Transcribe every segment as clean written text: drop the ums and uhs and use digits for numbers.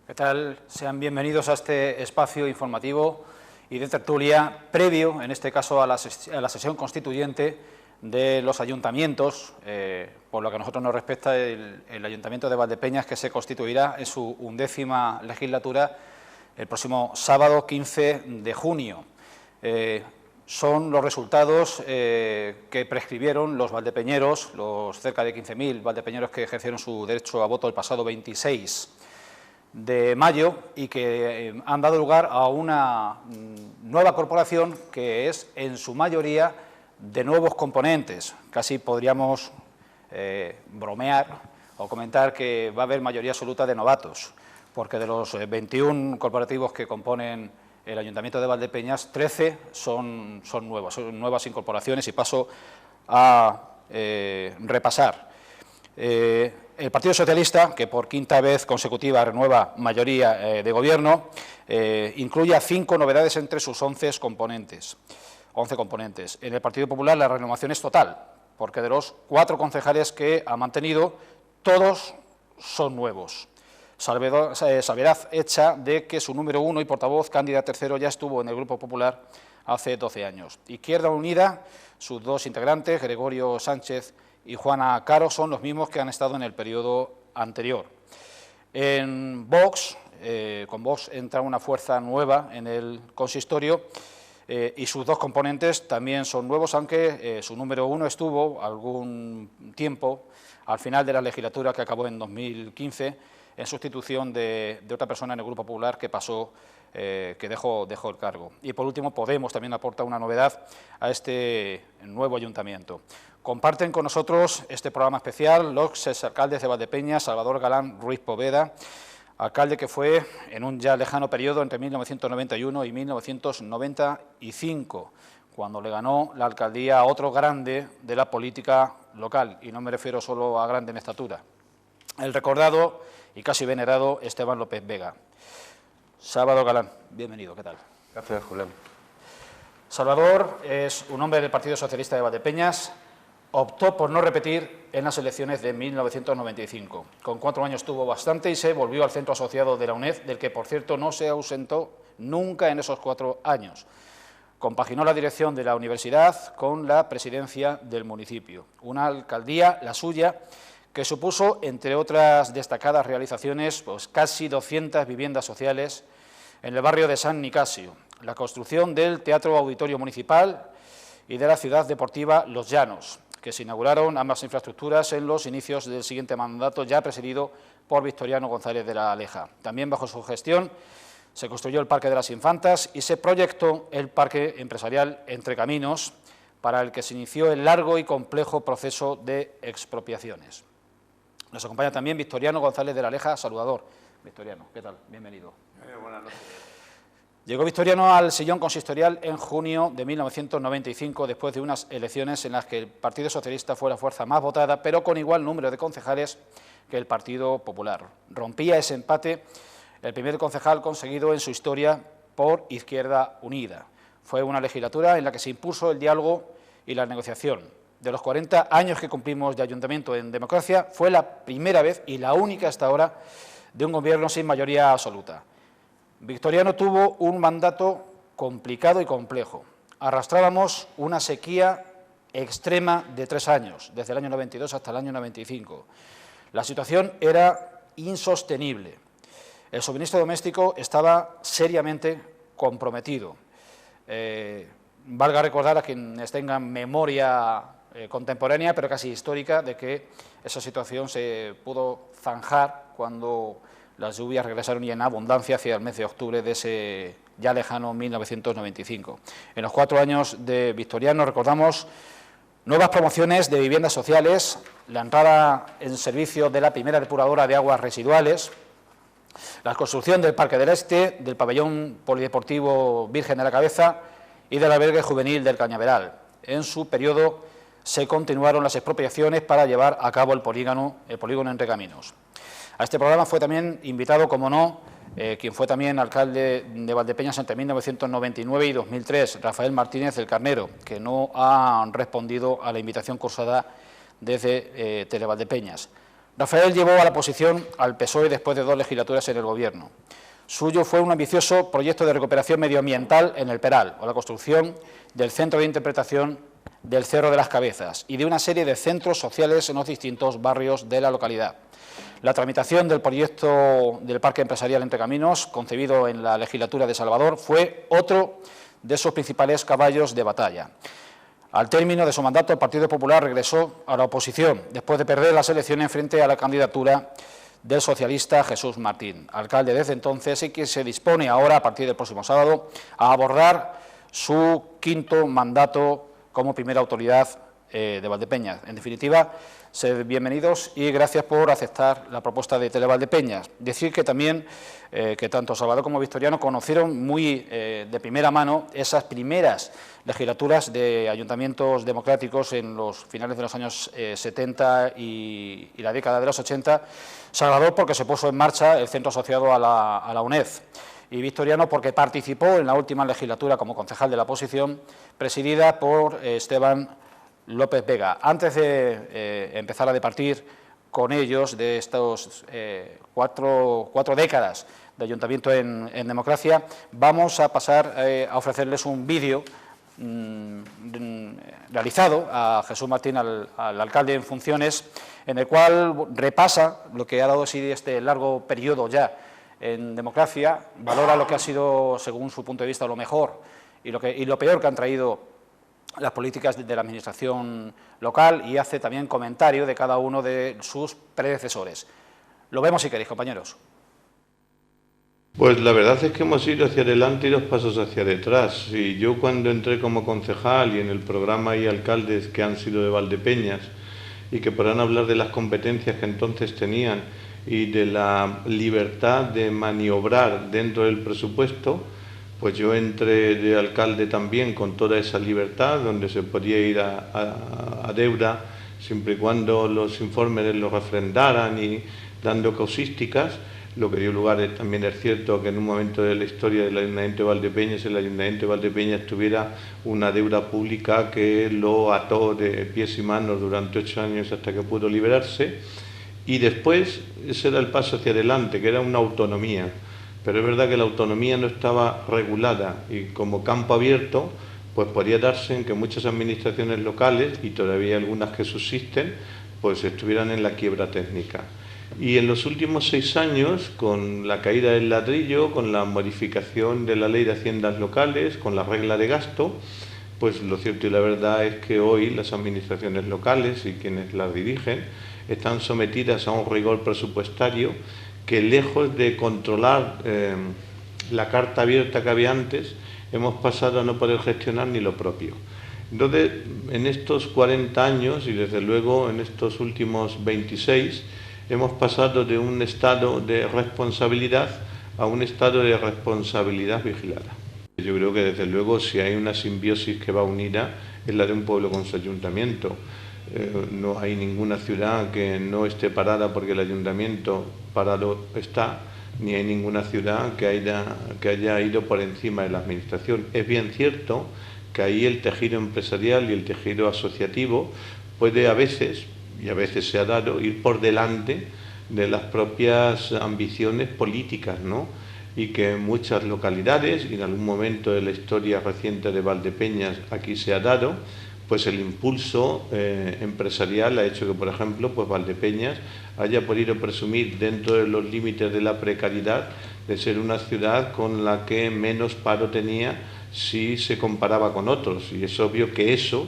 ¿Qué tal? Sean bienvenidos a este espacio informativo y de tertulia previo, en este caso, a la sesión constituyente de los ayuntamientos, por lo que a nosotros nos respecta el Ayuntamiento de Valdepeñas, que se constituirá en su 11ª legislatura el próximo sábado 15 de junio. Son los resultados que prescribieron los valdepeñeros, los cerca de 15.000 valdepeñeros que ejercieron su derecho a voto el pasado 26 de mayo y que han dado lugar a una nueva corporación que es, en su mayoría, de nuevos componentes. Casi podríamos bromear o comentar que va a haber mayoría absoluta de novatos, porque de los 21 corporativos que componen el Ayuntamiento de Valdepeñas, 13 son nuevas incorporaciones, y paso a repasar. El Partido Socialista, que por quinta vez consecutiva renueva mayoría de gobierno, incluye a 5 novedades entre sus 11 componentes. En el Partido Popular la renovación es total, porque de los 4 concejales que ha mantenido, todos son nuevos. Salvedad hecha de que su número 1 y portavoz, Cándida Tercero, ya estuvo en el Grupo Popular hace 12 años. Izquierda Unida, sus 2 integrantes, Gregorio Sánchez y Juana Caro, son los mismos que han estado en el periodo anterior. En Vox, con Vox entra una fuerza nueva en el consistorio y sus 2 componentes también son nuevos, aunque su número 1 estuvo algún tiempo al final de la legislatura, que acabó en 2015, en sustitución de otra persona en el Grupo Popular que pasó, que dejó el cargo. Y por último, Podemos también aporta una novedad a este nuevo ayuntamiento. Comparten con nosotros este programa especial los exalcaldes de Valdepeñas, Salvador Galán Ruiz Poveda, alcalde que fue en un ya lejano periodo entre 1991 y 1995, cuando le ganó la alcaldía a otro grande de la política local, y no me refiero solo a grande en estatura, el recordado y casi venerado Esteban López Vega. Salvador Galán, bienvenido, ¿qué tal? Gracias, Julián. Salvador es un hombre del Partido Socialista de Valdepeñas. Optó por no repetir en las elecciones de 1995. Con 4 años tuvo bastante y se volvió al centro asociado de la UNED, del que, por cierto, no se ausentó nunca en esos 4 años. Compaginó la dirección de la universidad con la presidencia del municipio. Una alcaldía, la suya, que supuso, entre otras destacadas realizaciones, pues casi 200 viviendas sociales en el barrio de San Nicasio, la construcción del Teatro Auditorio Municipal y de la ciudad deportiva Los Llanos, que se inauguraron ambas infraestructuras en los inicios del siguiente mandato, ya presidido por Victoriano González de la Aleja. También bajo su gestión se construyó el Parque de las Infantas y se proyectó el Parque Empresarial Entre Caminos, para el que se inició el largo y complejo proceso de expropiaciones. Nos acompaña también Victoriano González de la Aleja. Saludador. Victoriano, ¿qué tal? Bienvenido. Buenas noches. Llegó Victoriano al sillón consistorial en junio de 1995, después de unas elecciones en las que el Partido Socialista fue la fuerza más votada, pero con igual número de concejales que el Partido Popular. Rompía ese empate el primer concejal conseguido en su historia por Izquierda Unida. Fue una legislatura en la que se impuso el diálogo y la negociación. De los 40 años que cumplimos de ayuntamiento en democracia, fue la primera vez y la única hasta ahora de un gobierno sin mayoría absoluta. Victoriano tuvo un mandato complicado y complejo. Arrastrábamos una sequía extrema de 3 años, desde el año 92 hasta el año 95. La situación era insostenible. El suministro doméstico estaba seriamente comprometido. Valga recordar a quienes tengan memoria contemporánea, pero casi histórica, de que esa situación se pudo zanjar cuando las lluvias regresaron y en abundancia hacia el mes de octubre de ese ya lejano 1995. En los 4 años de Victoriano recordamos nuevas promociones de viviendas sociales, la entrada en servicio de la primera depuradora de aguas residuales, la construcción del Parque del Este, del pabellón polideportivo Virgen de la Cabeza y del albergue juvenil del Cañaveral. En su periodo se continuaron las expropiaciones para llevar a cabo el polígono Entre Caminos. A este programa fue también invitado, como no, quien fue también alcalde de Valdepeñas entre 1999 y 2003, Rafael Martínez del Carnero, que no ha respondido a la invitación cursada desde Televaldepeñas. Rafael llevó a la oposición al PSOE después de 2 legislaturas en el Gobierno. Suyo fue un ambicioso proyecto de recuperación medioambiental en el Peral, o la construcción del Centro de Interpretación del Cerro de las Cabezas y de una serie de centros sociales en los distintos barrios de la localidad. La tramitación del proyecto del Parque Empresarial Entre Caminos, concebido en la legislatura de Salvador, fue otro de sus principales caballos de batalla. Al término de su mandato, el Partido Popular regresó a la oposición, después de perder las elecciones frente a la candidatura del socialista Jesús Martín, alcalde desde entonces y que se dispone ahora, a partir del próximo sábado, a abordar su 5º mandato como primera autoridad de Valdepeñas. En definitiva, sed bienvenidos y gracias por aceptar la propuesta de Televaldepeñas. Decir que también que tanto Salvador como Victoriano conocieron muy de primera mano esas primeras legislaturas de ayuntamientos democráticos en los finales de los años 70 y la década de los 80. Salvador porque se puso en marcha el centro asociado a la UNED, y Victoriano porque participó en la última legislatura como concejal de la oposición, presidida por Esteban López Vega. Antes de empezar a departir con ellos de estos cuatro décadas de ayuntamiento en democracia, vamos a pasar a ofrecerles un vídeo realizado a Jesús Martín, al alcalde en funciones, en el cual repasa lo que ha dado sí este largo periodo ya en democracia, valora lo que ha sido, según su punto de vista, lo mejor y lo peor que han traído las políticas de la administración local, y hace también comentario de cada uno de sus predecesores. Lo vemos si queréis, compañeros. Pues la verdad es que hemos ido hacia adelante y 2 pasos hacia detrás. Y yo cuando entré como concejal y en el programa hay alcaldes que han sido de Valdepeñas y que podrán hablar de las competencias que entonces tenían y de la libertad de maniobrar dentro del presupuesto, pues yo entré de alcalde también con toda esa libertad, donde se podía ir a deuda siempre y cuando los informes lo refrendaran y dando causísticas, lo que dio lugar también es cierto que en un momento de la historia del Ayuntamiento de Valdepeñas, el Ayuntamiento de Valdepeñas tuviera una deuda pública que lo ató de pies y manos durante 8 años hasta que pudo liberarse, y después ese era el paso hacia adelante, que era una autonomía. Pero es verdad que la autonomía no estaba regulada y como campo abierto, pues podía darse en que muchas administraciones locales, y todavía algunas que subsisten, pues estuvieran en la quiebra técnica. Y en los últimos 6 años, con la caída del ladrillo, con la modificación de la ley de haciendas locales, con la regla de gasto, pues lo cierto y la verdad es que hoy las administraciones locales y quienes las dirigen están sometidas a un rigor presupuestario que, lejos de controlar la carta abierta que había antes, hemos pasado a no poder gestionar ni lo propio. Entonces, en estos 40 años y desde luego en estos últimos 26, hemos pasado de un estado de responsabilidad a un estado de responsabilidad vigilada. Yo creo que desde luego si hay una simbiosis que va unida es la de un pueblo con su ayuntamiento. No hay ninguna ciudad que no esté parada porque el ayuntamiento parado está, ni hay ninguna ciudad que haya ido por encima de la administración. Es bien cierto que ahí el tejido empresarial y el tejido asociativo puede a veces, y a veces se ha dado, ir por delante de las propias ambiciones políticas, ¿no? Y que en muchas localidades, y en algún momento de la historia reciente de Valdepeñas aquí se ha dado, pues el impulso empresarial ha hecho que, por ejemplo, pues Valdepeñas haya podido presumir, dentro de los límites de la precariedad, de ser una ciudad con la que menos paro tenía si se comparaba con otros. Y es obvio que eso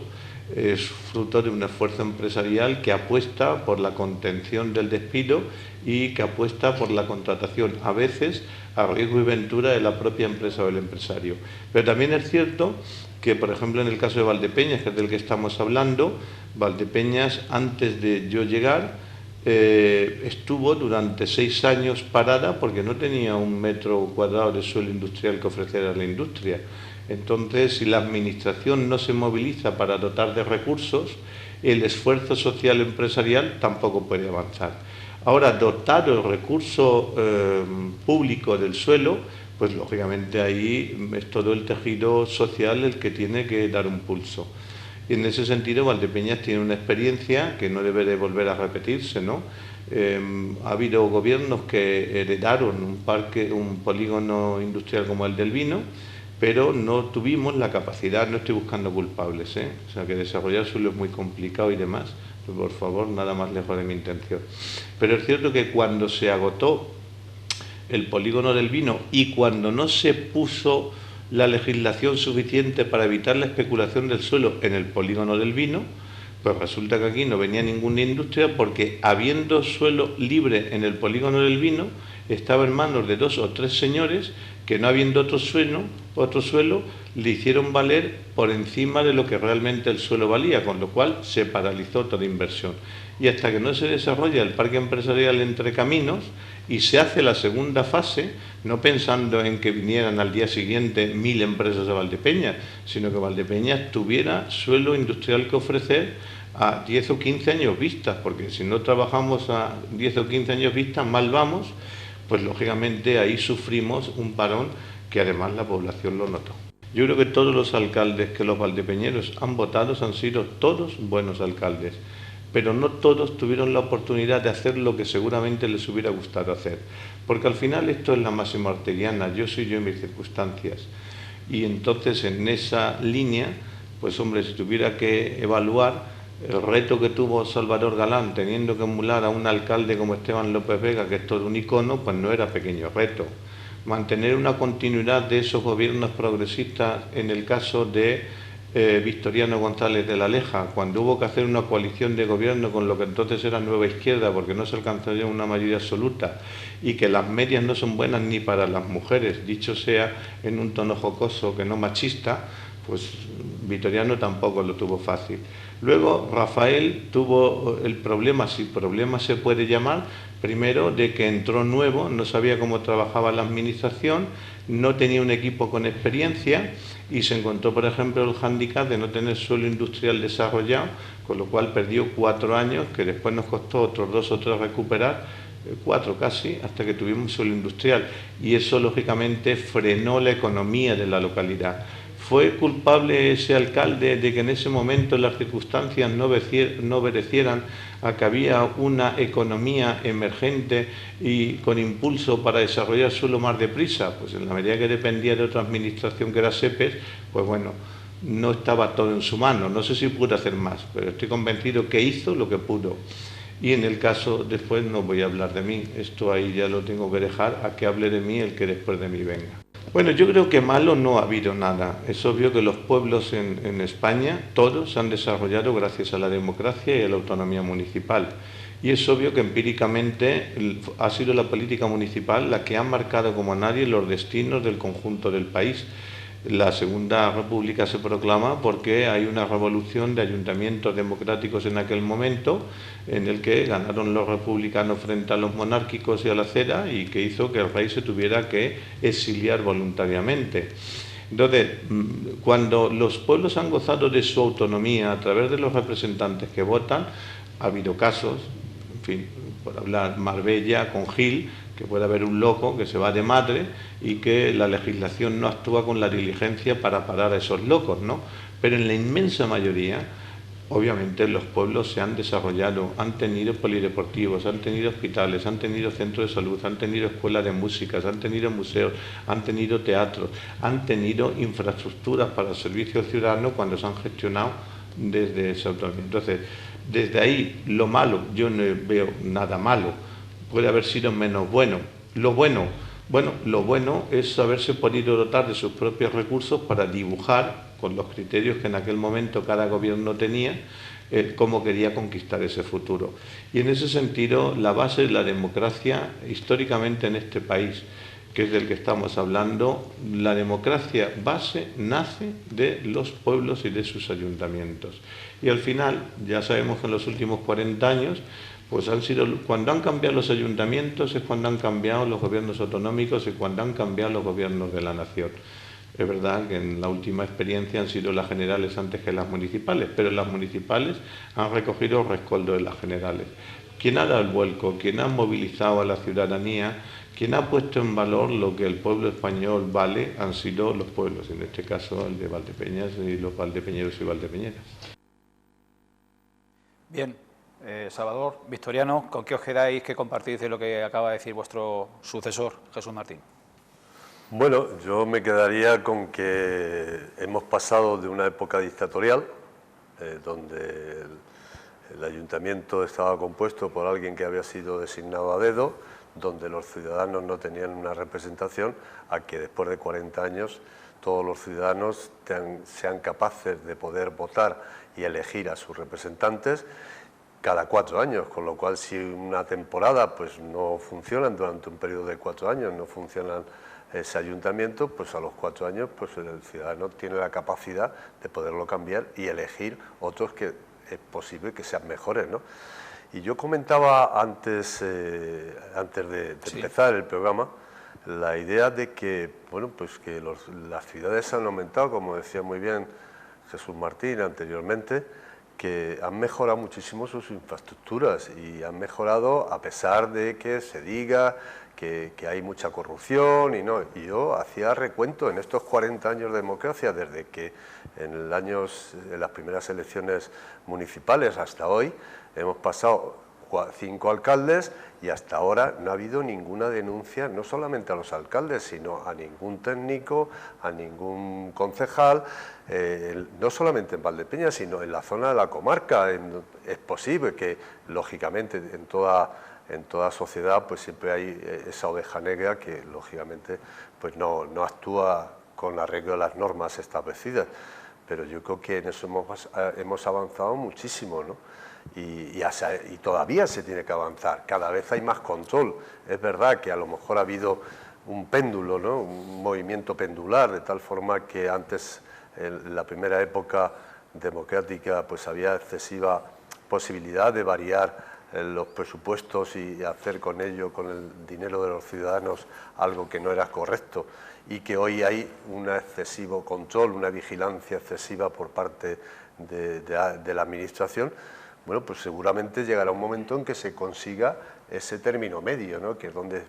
es fruto de un esfuerzo empresarial que apuesta por la contención del despido y que apuesta por la contratación, a veces a riesgo y ventura de la propia empresa o el empresario. Pero también es cierto que, por ejemplo, en el caso de Valdepeñas, que es del que estamos hablando, Valdepeñas, antes de yo llegar, estuvo durante 6 años parada porque no tenía 1 metro cuadrado de suelo industrial que ofreciera a la industria. Entonces, si la administración no se moviliza para dotar de recursos, el esfuerzo social empresarial tampoco puede avanzar. Ahora, dotar el recurso público del suelo, pues lógicamente ahí es todo el tejido social el que tiene que dar un pulso. Y en ese sentido, Valdepeñas tiene una experiencia que no debe de volver a repetirse, ¿no? Ha habido gobiernos que heredaron un polígono industrial como el del vino, pero no tuvimos la capacidad, no estoy buscando culpables, o sea que desarrollar suelo es muy complicado y demás, pues por favor, nada más lejos de mi intención. Pero es cierto que cuando se agotó el polígono del vino y cuando no se puso la legislación suficiente para evitar la especulación del suelo en el polígono del vino, pues resulta que aquí no venía ninguna industria porque habiendo suelo libre en el polígono del vino, estaba en manos de 2 o 3 señores que no habiendo otro suelo, le hicieron valer por encima de lo que realmente el suelo valía, con lo cual se paralizó toda inversión. Y hasta que no se desarrolla el parque empresarial Entre Caminos y se hace la segunda fase, no pensando en que vinieran al día siguiente 1000 empresas a Valdepeñas, sino que Valdepeñas tuviera suelo industrial que ofrecer a 10 o 15 años vistas, porque si no trabajamos a 10 o 15 años vistas, mal vamos, pues lógicamente ahí sufrimos un parón que además la población lo notó. Yo creo que todos los alcaldes que los valdepeñeros han votado han sido todos buenos alcaldes, pero no todos tuvieron la oportunidad de hacer lo que seguramente les hubiera gustado hacer, porque al final esto es la máxima arteriana, yo soy yo en mis circunstancias, y entonces en esa línea, pues hombre, si tuviera que evaluar el reto que tuvo Salvador Galán teniendo que emular a un alcalde como Esteban López Vega, que es todo un icono, pues no era pequeño reto. Mantener una continuidad de esos gobiernos progresistas en el caso de Victoriano González de la Leja, cuando hubo que hacer una coalición de gobierno con lo que entonces era Nueva Izquierda, porque no se alcanzaría una mayoría absoluta, y que las medias no son buenas ni para las mujeres, dicho sea en un tono jocoso que no machista, pues Victoriano tampoco lo tuvo fácil. Luego Rafael tuvo el problema, si problema se puede llamar, primero de que entró nuevo, no sabía cómo trabajaba la administración, no tenía un equipo con experiencia y se encontró, por ejemplo, el hándicap de no tener suelo industrial desarrollado, con lo cual perdió 4 años, que después nos costó otros 2 o 3 recuperar, 4 casi, hasta que tuvimos suelo industrial. Y eso, lógicamente, frenó la economía de la localidad. ¿Fue culpable ese alcalde de que en ese momento las circunstancias no obedecieran a que había una economía emergente y con impulso para desarrollar suelo más deprisa? Pues en la medida que dependía de otra administración que era SEPES, pues bueno, no estaba todo en su mano. No sé si pudo hacer más, pero estoy convencido que hizo lo que pudo. Y en el caso, después no voy a hablar de mí, esto ahí ya lo tengo que dejar a que hable de mí el que después de mí venga. Bueno, yo creo que malo no ha habido nada. Es obvio que los pueblos en España, todos, se han desarrollado gracias a la democracia y a la autonomía municipal. Y es obvio que empíricamente ha sido la política municipal la que ha marcado como nadie los destinos del conjunto del país. La Segunda República se proclama porque hay una revolución de ayuntamientos democráticos en aquel momento en el que ganaron los republicanos frente a los monárquicos y a la cera y que hizo que el rey se tuviera que exiliar voluntariamente. Entonces, cuando los pueblos han gozado de su autonomía a través de los representantes que votan, ha habido casos, en fin, por hablar Marbella con Gil, que puede haber un loco que se va de madre y que la legislación no actúa con la diligencia para parar a esos locos, ¿no? Pero en la inmensa mayoría, obviamente los pueblos se han desarrollado, han tenido polideportivos, han tenido hospitales, han tenido centros de salud, han tenido escuelas de música, han tenido museos, han tenido teatros, han tenido infraestructuras para el servicio ciudadano cuando se han gestionado desde esa autonomía. Entonces, desde ahí, lo malo, yo no veo nada malo. Puede haber sido menos bueno. Lo bueno es haberse podido dotar de sus propios recursos para dibujar, con los criterios que en aquel momento cada gobierno tenía, cómo quería conquistar ese futuro. Y en ese sentido, la base de la democracia, históricamente en este país, que es del que estamos hablando, la democracia base nace de los pueblos y de sus ayuntamientos. Y al final, ya sabemos que en los últimos 40 años, pues cuando han cambiado los ayuntamientos es cuando han cambiado los gobiernos autonómicos y cuando han cambiado los gobiernos de la nación. Es verdad que en la última experiencia han sido las generales antes que las municipales, pero las municipales han recogido el rescoldo de las generales. Quien ha dado el vuelco, quien ha movilizado a la ciudadanía, quien ha puesto en valor lo que el pueblo español vale, han sido los pueblos, en este caso el de Valdepeñas y los valdepeñeros y valdepeñeras. Bien, Salvador, Victoriano, ¿con qué os quedáis, qué compartís de lo que acaba de decir vuestro sucesor, Jesús Martín? Bueno, yo me quedaría con que hemos pasado de una época dictatorial, donde el ayuntamiento estaba compuesto por alguien que había sido designado a dedo, donde los ciudadanos no tenían una representación, a que después de 40 años todos los ciudadanos sean capaces de poder votar y elegir a sus representantes cada 4 años, con lo cual si una temporada pues no funcionan durante un periodo de 4 años, no funcionan ese ayuntamiento, pues a los 4 años pues el ciudadano tiene la capacidad de poderlo cambiar y elegir otros que es posible que sean mejores, ¿no? Y yo comentaba antes de empezar el programa la idea de que, bueno, pues que las ciudades han aumentado, como decía muy bien Jesús Martín anteriormente, que han mejorado muchísimo sus infraestructuras y han mejorado a pesar de que se diga que hay mucha corrupción y no. Y yo hacía recuento en estos 40 años de democracia, desde que en las primeras elecciones municipales hasta hoy, hemos pasado 5 alcaldes y hasta ahora no ha habido ninguna denuncia, no solamente a los alcaldes, sino a ningún técnico, a ningún concejal, no solamente en Valdepeñas, sino en la zona de la comarca. Es posible que, lógicamente, en toda sociedad pues siempre hay esa oveja negra que, lógicamente, pues no actúa con arreglo a las normas establecidas. Pero yo creo que en eso hemos avanzado muchísimo, ¿no? Y todavía se tiene que avanzar, cada vez hay más control. Es verdad que a lo mejor ha habido un péndulo, ¿no? Un movimiento pendular, de tal forma que antes, en la primera época democrática, pues había excesiva posibilidad de variar los presupuestos y hacer con ello, con el dinero de los ciudadanos, algo que no era correcto, y que hoy hay un excesivo control, una vigilancia excesiva por parte de la Administración. Bueno, pues seguramente llegará un momento en que se consiga ese término medio, ¿no? Que es donde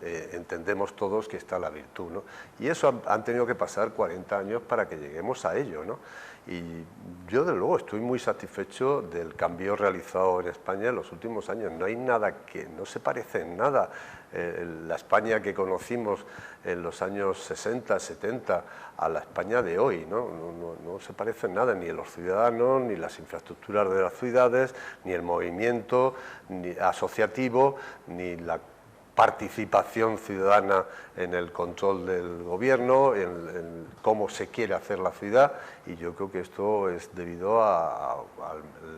entendemos todos que está la virtud, ¿no? Y eso han tenido que pasar 40 años para que lleguemos a ello, ¿no? Y yo, desde luego, estoy muy satisfecho del cambio realizado en España en los últimos años. No hay nada que no se parece en nada. La España que conocimos en los años 60, 70, a la España de hoy, ¿no? No se parece en nada, ni en los ciudadanos, ni las infraestructuras de las ciudades, ni el movimiento ni asociativo, ni la participación ciudadana en el control del gobierno, en cómo se quiere hacer la ciudad, y yo creo que esto es debido a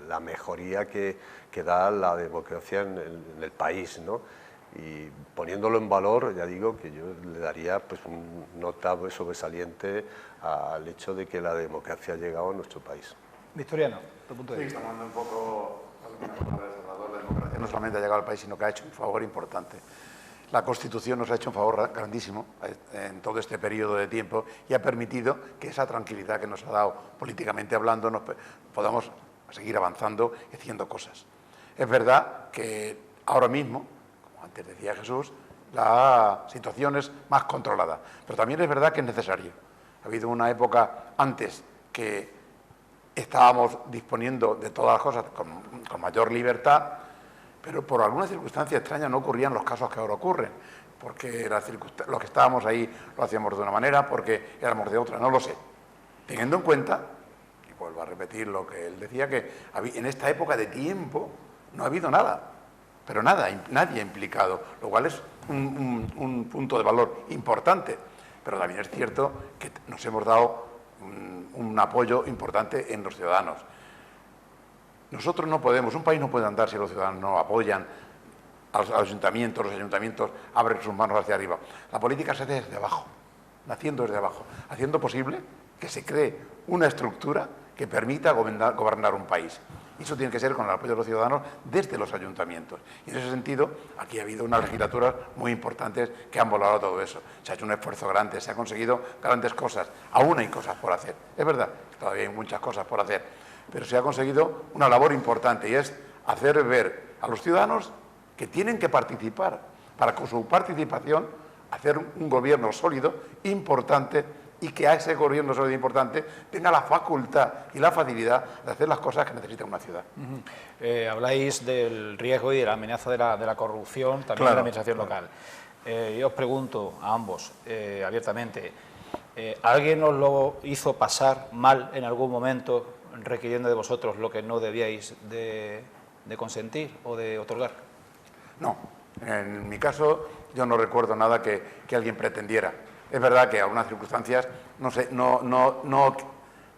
la mejoría que da la democracia en el país, ¿no? Y poniéndolo en valor, ya digo que yo le daría pues un nota sobresaliente al hecho de que la democracia ha llegado a nuestro país. Victoriano, tu punto de vista. Sí, tomando un poco algunas palabras de Salvador, la democracia no solamente ha llegado al país, sino que ha hecho un favor importante. La Constitución nos ha hecho un favor grandísimo en todo este periodo de tiempo y ha permitido que esa tranquilidad que nos ha dado políticamente hablando podamos seguir avanzando y haciendo cosas. Es verdad que ahora mismo, como antes decía Jesús, la situación es más controlada, pero también es verdad que es necesario. Ha habido una época antes que estábamos disponiendo de todas las cosas con mayor libertad, pero por alguna circunstancia extraña no ocurrían los casos que ahora ocurren, porque los que estábamos ahí lo hacíamos de una manera, porque éramos de otra, no lo sé. Teniendo en cuenta, y vuelvo a repetir lo que él decía, que en esta época de tiempo no ha habido nada, pero nadie implicado, lo cual es un punto de valor importante, pero también es cierto que nos hemos dado un apoyo importante en los ciudadanos. Nosotros no podemos, un país no puede andar si los ciudadanos no apoyan a los ayuntamientos abren sus manos hacia arriba. La política se hace desde abajo, naciendo desde abajo, haciendo posible que se cree una estructura que permita gobernar un país. Y eso tiene que ser con el apoyo de los ciudadanos desde los ayuntamientos. Y en ese sentido, aquí ha habido unas legislaturas muy importantes que han volado todo eso. Se ha hecho un esfuerzo grande, se han conseguido grandes cosas. Aún hay cosas por hacer. Es verdad, todavía hay muchas cosas por hacer. Pero se ha conseguido una labor importante y es hacer ver a los ciudadanos que tienen que participar, para con su participación hacer un gobierno sólido, importante y que a ese gobierno sobre todo importante tenga la facultad y la facilidad de hacer las cosas que necesita una ciudad. Habláis del riesgo y de la amenaza de la corrupción también en la administración local. Yo os pregunto a ambos abiertamente, ¿alguien os lo hizo pasar mal en algún momento requiriendo de vosotros lo que no debíais de consentir o de otorgar? No, en mi caso yo no recuerdo nada que alguien pretendiera. Es verdad que en algunas circunstancias no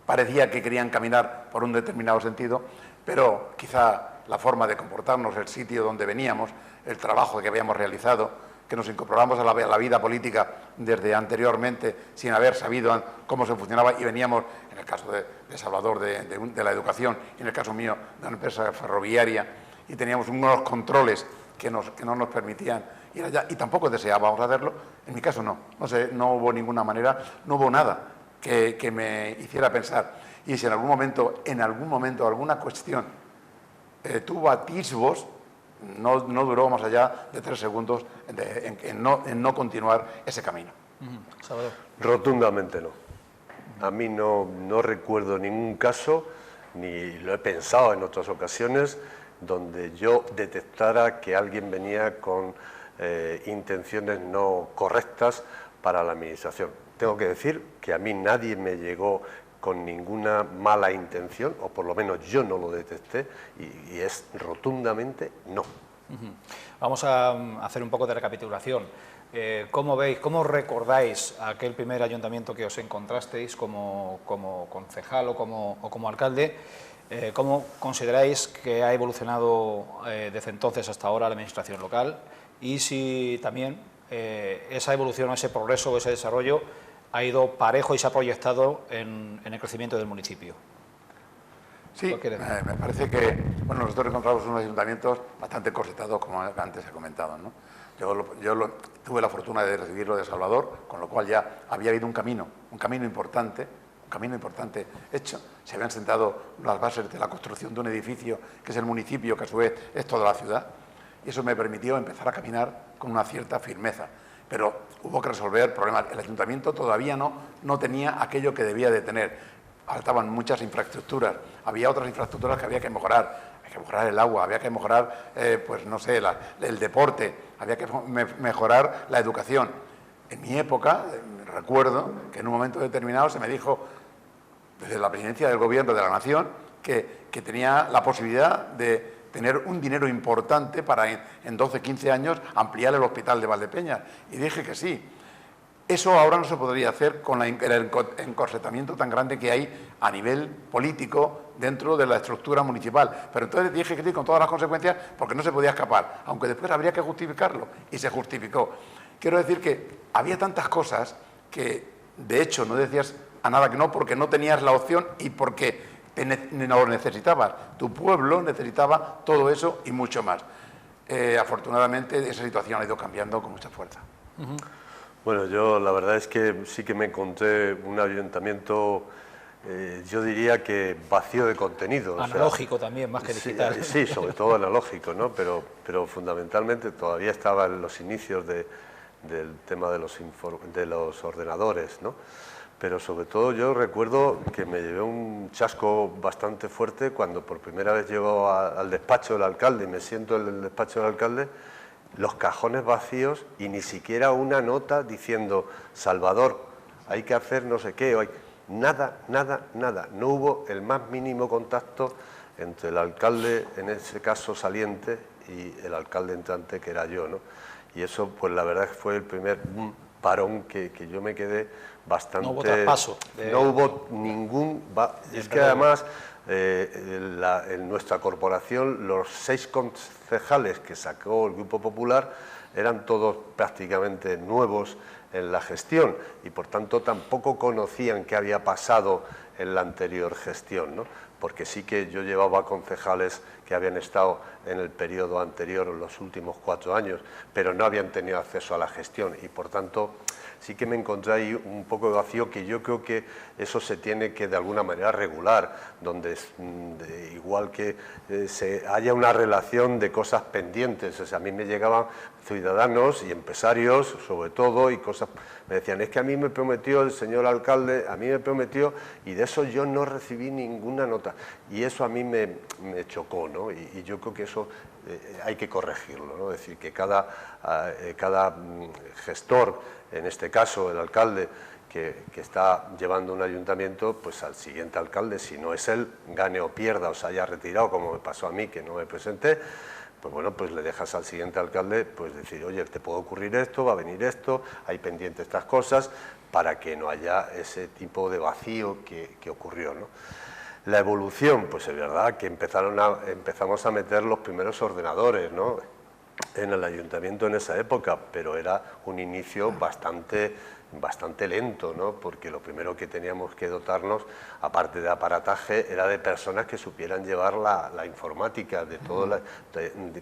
parecía que querían caminar por un determinado sentido, pero quizá la forma de comportarnos, el sitio donde veníamos, el trabajo que habíamos realizado, que nos incorporamos a la vida política desde anteriormente sin haber sabido cómo se funcionaba y veníamos, en el caso de Salvador, de la educación, y en el caso mío, de una empresa ferroviaria, y teníamos unos controles que no nos permitían ir allá y tampoco deseábamos hacerlo. En mi caso no hubo ninguna manera, no hubo nada que me hiciera pensar. Y si en algún momento alguna cuestión tuvo atisbos, no duró más allá de 3 segundos en no continuar ese camino. Salvador. Rotundamente no. A mí no recuerdo ningún caso, ni lo he pensado en otras ocasiones, donde yo detectara que alguien venía con intenciones no correctas para la administración. Tengo que decir que a mí nadie me llegó con ninguna mala intención, o por lo menos yo no lo detecté, y es rotundamente no. Vamos a hacer un poco de recapitulación. ¿Cómo veis, cómo recordáis aquel primer ayuntamiento que os encontrasteis como concejal o como alcalde? ¿Cómo consideráis que ha evolucionado desde entonces hasta ahora la administración local? Y si también esa evolución, ese progreso, ese desarrollo ha ido parejo y se ha proyectado en el crecimiento del municipio. Sí, me parece que nosotros encontramos unos ayuntamientos bastante corsetados, como antes he comentado, ¿no? Yo tuve la fortuna de recibirlo de Salvador, con lo cual ya había habido un camino importante hecho. Se habían sentado las bases de la construcción de un edificio que es el municipio, que a su vez es toda la ciudad, y eso me permitió empezar a caminar con una cierta firmeza. Pero hubo que resolver problemas. El ayuntamiento todavía no tenía aquello que debía de tener. Faltaban muchas infraestructuras, había otras infraestructuras que había que mejorar. Hay que mejorar el agua, había que mejorar, el deporte, había que mejorar la educación. En mi época, recuerdo que en un momento determinado se me dijo, desde la presidencia del Gobierno de la Nación, que tenía la posibilidad de tener un dinero importante para en 12-15 años ampliar el hospital de Valdepeñas. Y dije que sí. Eso ahora no se podría hacer con el encorsetamiento tan grande que hay a nivel político dentro de la estructura municipal. Pero entonces dije que sí, con todas las consecuencias, porque no se podía escapar, aunque después habría que justificarlo, y se justificó. Quiero decir que había tantas cosas que, de hecho, no decías a nada que no, porque no tenías la opción y porque no lo necesitabas. Tu pueblo necesitaba todo eso y mucho más. Afortunadamente, esa situación ha ido cambiando con mucha fuerza. Bueno, yo la verdad es que sí que me encontré un ayuntamiento, yo diría que vacío de contenido. Analógico también, más que digital. Sí, sobre todo analógico, ¿no? Pero fundamentalmente todavía estaba en los inicios del tema de los ordenadores, ¿no? Pero sobre todo yo recuerdo que me llevé un chasco bastante fuerte cuando por primera vez llego al despacho del alcalde y me siento en el despacho del alcalde, los cajones vacíos y ni siquiera una nota diciendo Salvador, hay que hacer no sé qué, nada. No hubo el más mínimo contacto entre el alcalde, en ese caso saliente, y el alcalde entrante, que era yo, ¿no? Y eso, pues la verdad fue el primer parón que yo me quedé bastante... No hubo traspaso. No hubo ningún... Es que además... en nuestra corporación los 6 concejales que sacó el Grupo Popular eran todos prácticamente nuevos en la gestión y por tanto tampoco conocían qué había pasado en la anterior gestión, ¿no? Porque sí que yo llevaba concejales que habían estado en el periodo anterior, en los últimos 4 años, pero no habían tenido acceso a la gestión y por tanto sí que me encontré ahí un poco de vacío, que yo creo que eso se tiene que de alguna manera regular, donde igual que haya una relación de cosas pendientes. O sea, a mí me llegaban ciudadanos y empresarios, sobre todo, y cosas, me decían, es que a mí me prometió el señor alcalde, a mí me prometió, y de eso yo no recibí ninguna nota, y eso a mí me chocó, ¿no? Y yo creo que eso hay que corregirlo, ¿no? Es decir, que cada gestor, en este caso el alcalde, que está llevando un ayuntamiento, pues al siguiente alcalde, si no es él, gane o pierda o se haya retirado, como me pasó a mí, que no me presenté, pues bueno, pues le dejas al siguiente alcalde pues decir, oye, te puede ocurrir esto, va a venir esto, hay pendiente estas cosas, para que no haya ese tipo de vacío que ocurrió, ¿no? La evolución, pues es verdad que empezamos a meter los primeros ordenadores, ¿no?, en el ayuntamiento en esa época, pero era un inicio bastante lento, ¿no?, porque lo primero que teníamos que dotarnos, aparte de aparataje, era de personas que supieran llevar la informática, de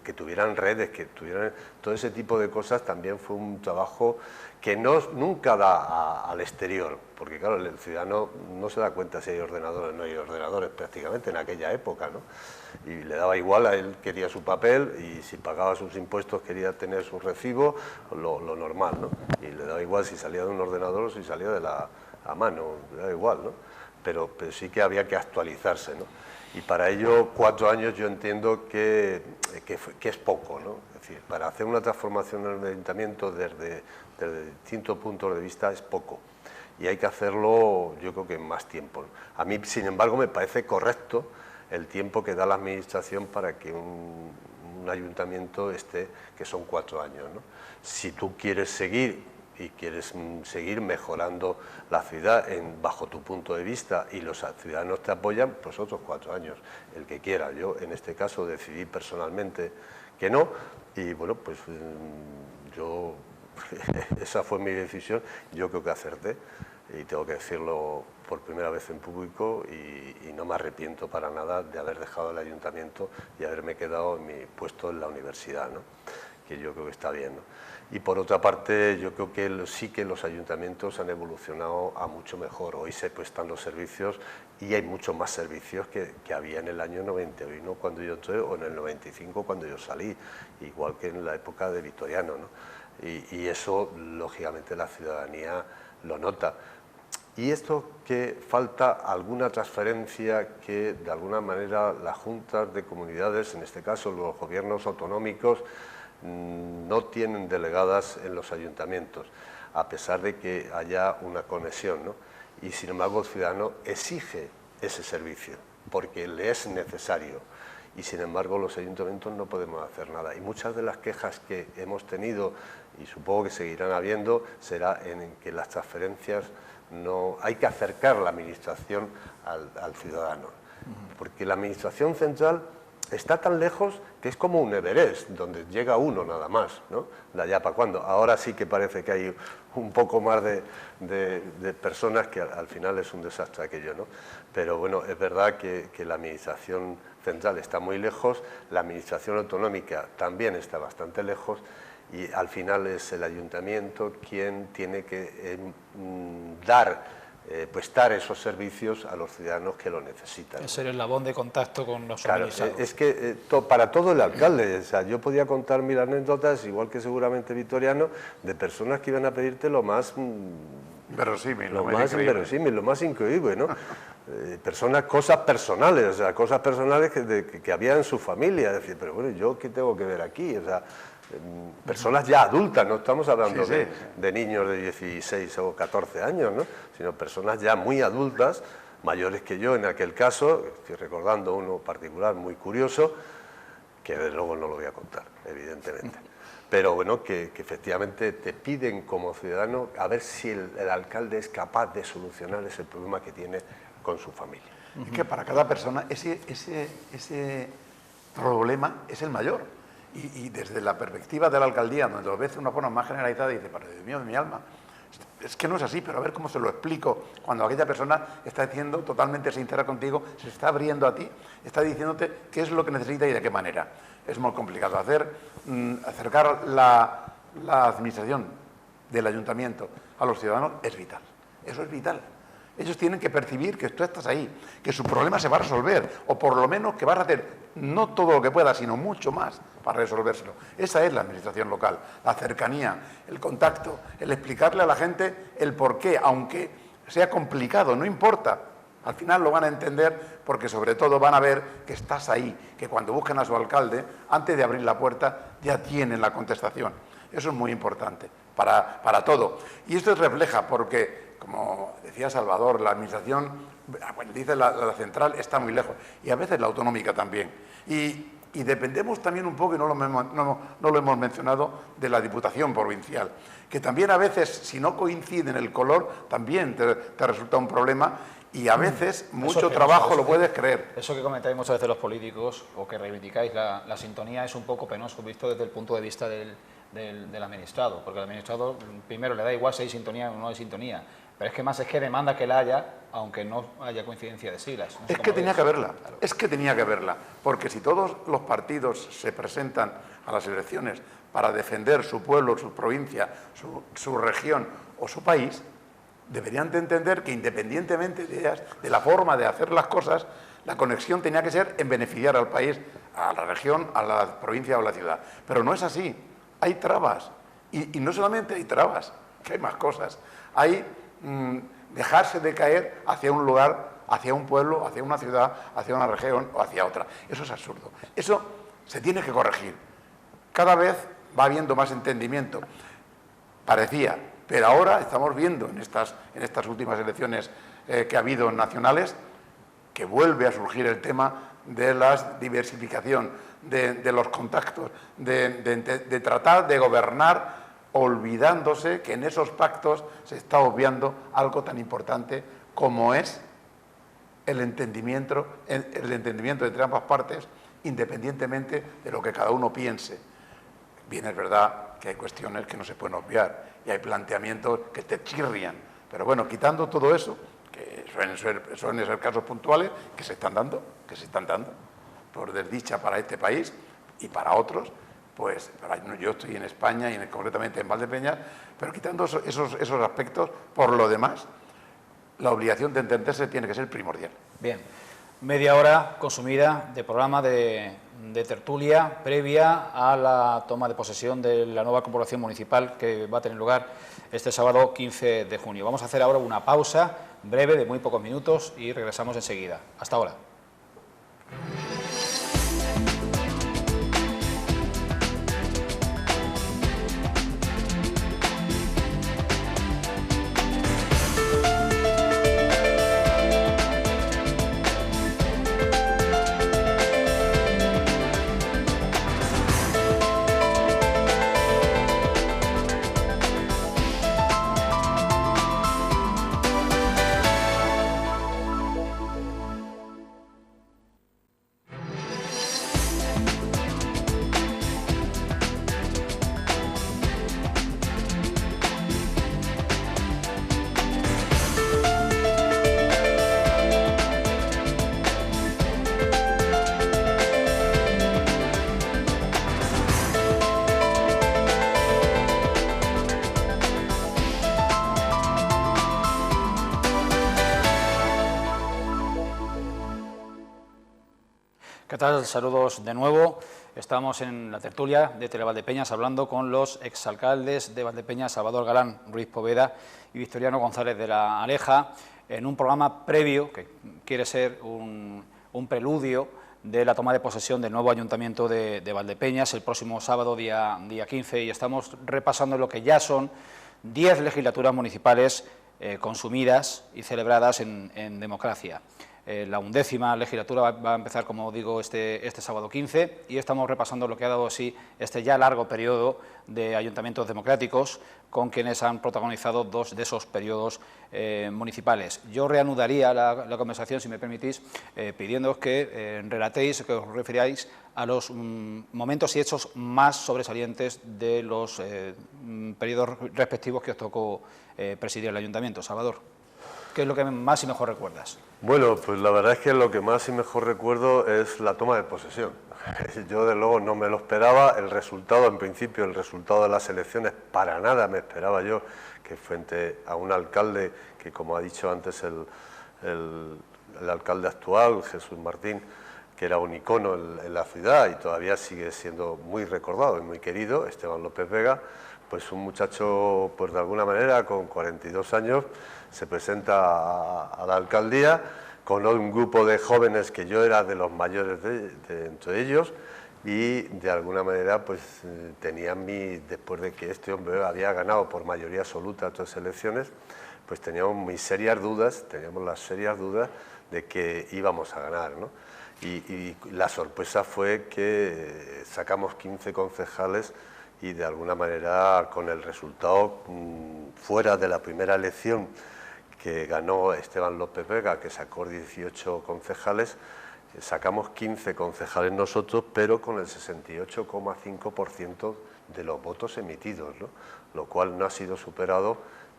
que tuvieran redes, que tuvieran todo ese tipo de cosas. También fue un trabajo que nunca da al exterior, porque claro, el ciudadano no se da cuenta si hay ordenadores o no hay ordenadores prácticamente en aquella época, ¿no? Y le daba igual, a él quería su papel, y si pagaba sus impuestos quería tener su recibo, lo normal, ¿no? Y le daba igual si salía de un ordenador o si salía de a mano, le daba igual, ¿no? Pero sí que había que actualizarse, ¿no? Y para ello 4 años yo entiendo que es poco, ¿no? Es decir, para hacer una transformación en el ayuntamiento desde distintos puntos de vista es poco, y hay que hacerlo yo creo que en más tiempo, ¿no? A mí, sin embargo, me parece correcto el tiempo que da la administración para que un ayuntamiento esté, que son 4 años, ¿no? Si tú quieres seguir mejorando la ciudad bajo tu punto de vista y los ciudadanos te apoyan, pues otros 4 años, el que quiera. Yo en este caso decidí personalmente que no, y bueno, pues yo esa fue mi decisión. Yo creo que acerté, y tengo que decirlo por primera vez en público, y no me arrepiento para nada de haber dejado el ayuntamiento y haberme quedado en mi puesto en la universidad, ¿no?, que yo creo que está bien, ¿no? Y por otra parte, yo creo que sí que los ayuntamientos han evolucionado a mucho mejor. Hoy se prestan los servicios, y hay muchos más servicios que había en el año 91 cuando yo entré, o en el 95 cuando yo salí, igual que en la época de Vitoriano, ¿no? Y eso, lógicamente, la ciudadanía lo nota. Y esto, que falta alguna transferencia que, de alguna manera, las juntas de comunidades, en este caso los gobiernos autonómicos, no tienen delegadas en los ayuntamientos, a pesar de que haya una conexión, ¿no? Y sin embargo el ciudadano exige ese servicio, porque le es necesario, y sin embargo los ayuntamientos no podemos hacer nada. Y muchas de las quejas que hemos tenido, y supongo que seguirán habiendo, será en que las transferencias no... Hay que acercar la administración al ciudadano, porque la administración central está tan lejos que es como un Everest, donde llega uno nada más, ¿no? De allá para cuándo. Ahora sí que parece que hay un poco más de personas, que al final es un desastre aquello, ¿no? Pero bueno, es verdad que la administración central está muy lejos, la administración autonómica también está bastante lejos, y al final es el ayuntamiento quien tiene que prestar esos servicios a los ciudadanos que lo necesitan. Es el eslabón de contacto con los Claro, suministrados. es que para todo el alcalde, o sea, yo podía contar 1000 anécdotas, igual que seguramente Vitoriano, de personas que iban a pedirte lo más verosímil, lo más increíble, ¿no? Cosas personales, o sea, cosas personales que había en su familia. Es decir, pero bueno, ¿yo qué tengo que ver aquí? O sea, personas ya adultas, no estamos hablando de niños de 16 o 14 años, ¿no?, sino personas ya muy adultas, mayores que yo en aquel caso. Estoy recordando uno particular muy curioso, que desde luego no lo voy a contar, evidentemente. Pero bueno, que efectivamente te piden como ciudadano a ver si el alcalde es capaz de solucionar ese problema que tiene con su familia. Es que para cada persona ese problema es el mayor. Y desde la perspectiva de la alcaldía, donde lo ves de una forma más generalizada, dice, pero Dios mío de mi alma, es que no es así, pero a ver cómo se lo explico. Cuando aquella persona está siendo totalmente sincera contigo, se está abriendo a ti, está diciéndote qué es lo que necesita y de qué manera. Es muy complicado acercar la administración del ayuntamiento a los ciudadanos es vital. Eso es vital. Ellos tienen que percibir que tú estás ahí, que su problema se va a resolver, o por lo menos que vas a hacer no todo lo que puedas, sino mucho más para resolvérselo. Esa es la administración local, la cercanía, el contacto, el explicarle a la gente el porqué, aunque sea complicado, no importa. Al final lo van a entender porque sobre todo van a ver que estás ahí, que cuando buscan a su alcalde, antes de abrir la puerta, ya tienen la contestación. Eso es muy importante para todo. Y esto refleja porque, como decía Salvador, la administración, bueno, dice la central, está muy lejos, y a veces la autonómica también. Y dependemos también un poco, y no lo hemos mencionado, de la Diputación Provincial, que también a veces, si no coincide en el color, también te resulta un problema, y a veces mucho trabajo lo puedes creer. Eso que comentáis muchas veces los políticos, o que reivindicáis la sintonía, es un poco penoso visto desde el punto de vista del administrado, porque el administrado primero le da igual si hay sintonía o no hay sintonía, pero es que demanda que la haya, aunque no haya coincidencia de siglas. No sé es que tenía ves. que haberla, Claro. es que tenía que haberla, porque si todos los partidos se presentan a las elecciones para defender su pueblo, su provincia, su región o su país, deberían de entender que independientemente de la forma de hacer las cosas, la conexión tenía que ser en beneficiar al país, a la región, a la provincia o a la ciudad. Pero no es así, hay trabas, y no solamente hay trabas, que hay más cosas, hay dejarse de caer hacia un lugar, hacia un pueblo, hacia una ciudad, hacia una región o hacia otra. Eso es absurdo. Eso se tiene que corregir. Cada vez va habiendo más entendimiento. Parecía, pero ahora estamos viendo en estas últimas elecciones que ha habido nacionales que vuelve a surgir el tema de la diversificación, de los contactos, de tratar de gobernar olvidándose que en esos pactos se está obviando algo tan importante como es el entendimiento entre ambas partes, independientemente de lo que cada uno piense. Bien, es verdad que hay cuestiones que no se pueden obviar y hay planteamientos que te chirrian, pero bueno, quitando todo eso, que suelen ser casos puntuales que se están dando, por desdicha para este país y para otros, pues yo estoy en España y concretamente en Valdepeñas, pero quitando esos aspectos, por lo demás, la obligación de entenderse tiene que ser primordial. Bien, media hora consumida de programa de tertulia previa a la toma de posesión de la nueva corporación municipal que va a tener lugar este sábado 15 de junio. Vamos a hacer ahora una pausa breve de muy pocos minutos y regresamos enseguida. Hasta ahora. ¿Qué tal? Saludos de nuevo. Estamos en la tertulia de Televaldepeñas hablando con los exalcaldes de Valdepeñas, Salvador Galán, Ruiz Poveda y Victoriano González de la Aleja, en un programa previo que quiere ser un preludio de la toma de posesión del nuevo ayuntamiento de Valdepeñas el próximo sábado, día 15, y estamos repasando lo que ya son 10 legislaturas municipales consumidas y celebradas en democracia. La 11ª legislatura va a empezar, como digo, este sábado 15, y estamos repasando lo que ha dado así este ya largo periodo de ayuntamientos democráticos, con quienes han protagonizado 2 de esos periodos municipales. Yo reanudaría la conversación, si me permitís, pidiéndoos que relatéis, que os refiráis a los momentos y hechos más sobresalientes de los periodos respectivos que os tocó presidir el ayuntamiento. Salvador. ¿qué es lo que más y mejor recuerdas? Bueno, pues la verdad es que lo que más y mejor recuerdo es la toma de posesión. Yo, de luego, no me lo esperaba. El resultado, en principio, el resultado de las elecciones, para nada me esperaba yo que frente a un alcalde que, como ha dicho antes el alcalde actual, Jesús Martín, que era un icono en la ciudad y todavía sigue siendo muy recordado y muy querido, Esteban López Vega, pues un muchacho, pues de alguna manera, con 42 años, se presenta a la alcaldía con un grupo de jóvenes que yo era de los mayores entre ellos, y de alguna manera pues tenían después de que este hombre había ganado por mayoría absoluta todas las elecciones, pues teníamos las serias dudas de que íbamos a ganar, ¿no? Y la sorpresa fue que sacamos 15 concejales y de alguna manera, con el resultado fuera de la primera elección que ganó Esteban López Vega, que sacó 18 concejales, sacamos 15 concejales nosotros, pero con el 68,5% de los votos emitidos, ¿no? Lo cual no ha sido superado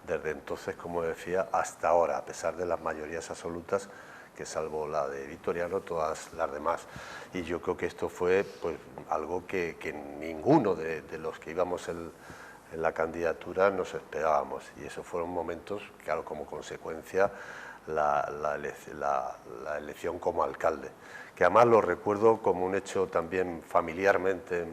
desde entonces, como decía, hasta ahora, a pesar de las mayorías absolutas, que salvo la de Vitoriano, todas las demás. Y yo creo que esto fue pues algo que ninguno de los que íbamos en la candidatura nos esperábamos, y esos fueron momentos, claro, como consecuencia la elección como alcalde, que además lo recuerdo como un hecho también familiarmente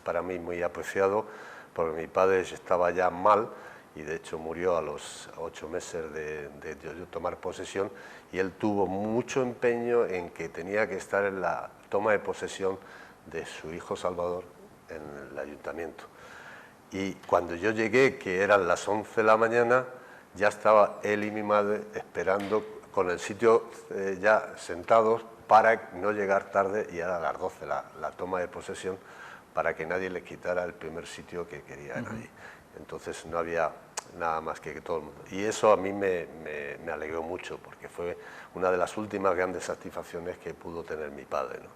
para mí muy apreciado, porque mi padre estaba ya mal y de hecho murió a los 8 meses de yo tomar posesión, y él tuvo mucho empeño en que tenía que estar en la toma de posesión de su hijo Salvador en el ayuntamiento. Y cuando yo llegué, que eran las 11 de la mañana, ya estaba él y mi madre esperando con el sitio ya sentados para no llegar tarde, y era a las 12 la toma de posesión, para que nadie le quitara el primer sitio que querían allí. Entonces no había nada más que todo el mundo. Y eso a mí me alegró mucho, porque fue una de las últimas grandes satisfacciones que pudo tener mi padre, ¿no?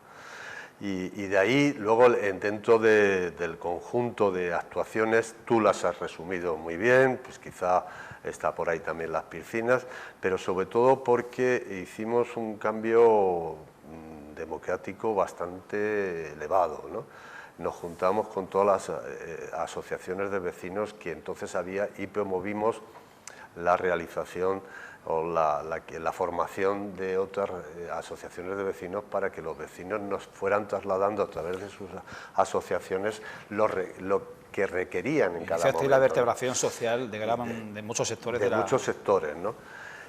Y de ahí, luego, dentro del conjunto de actuaciones, tú las has resumido muy bien, pues quizá está por ahí también las piscinas, pero sobre todo porque hicimos un cambio democrático bastante elevado, ¿no? Nos juntamos con todas las asociaciones de vecinos que entonces había, y promovimos la realización o la formación de otras asociaciones de vecinos, para que los vecinos nos fueran trasladando a través de sus asociaciones lo que requerían en cada momento. Hiciste la vertebración social de muchos sectores. De muchos sectores, ¿no?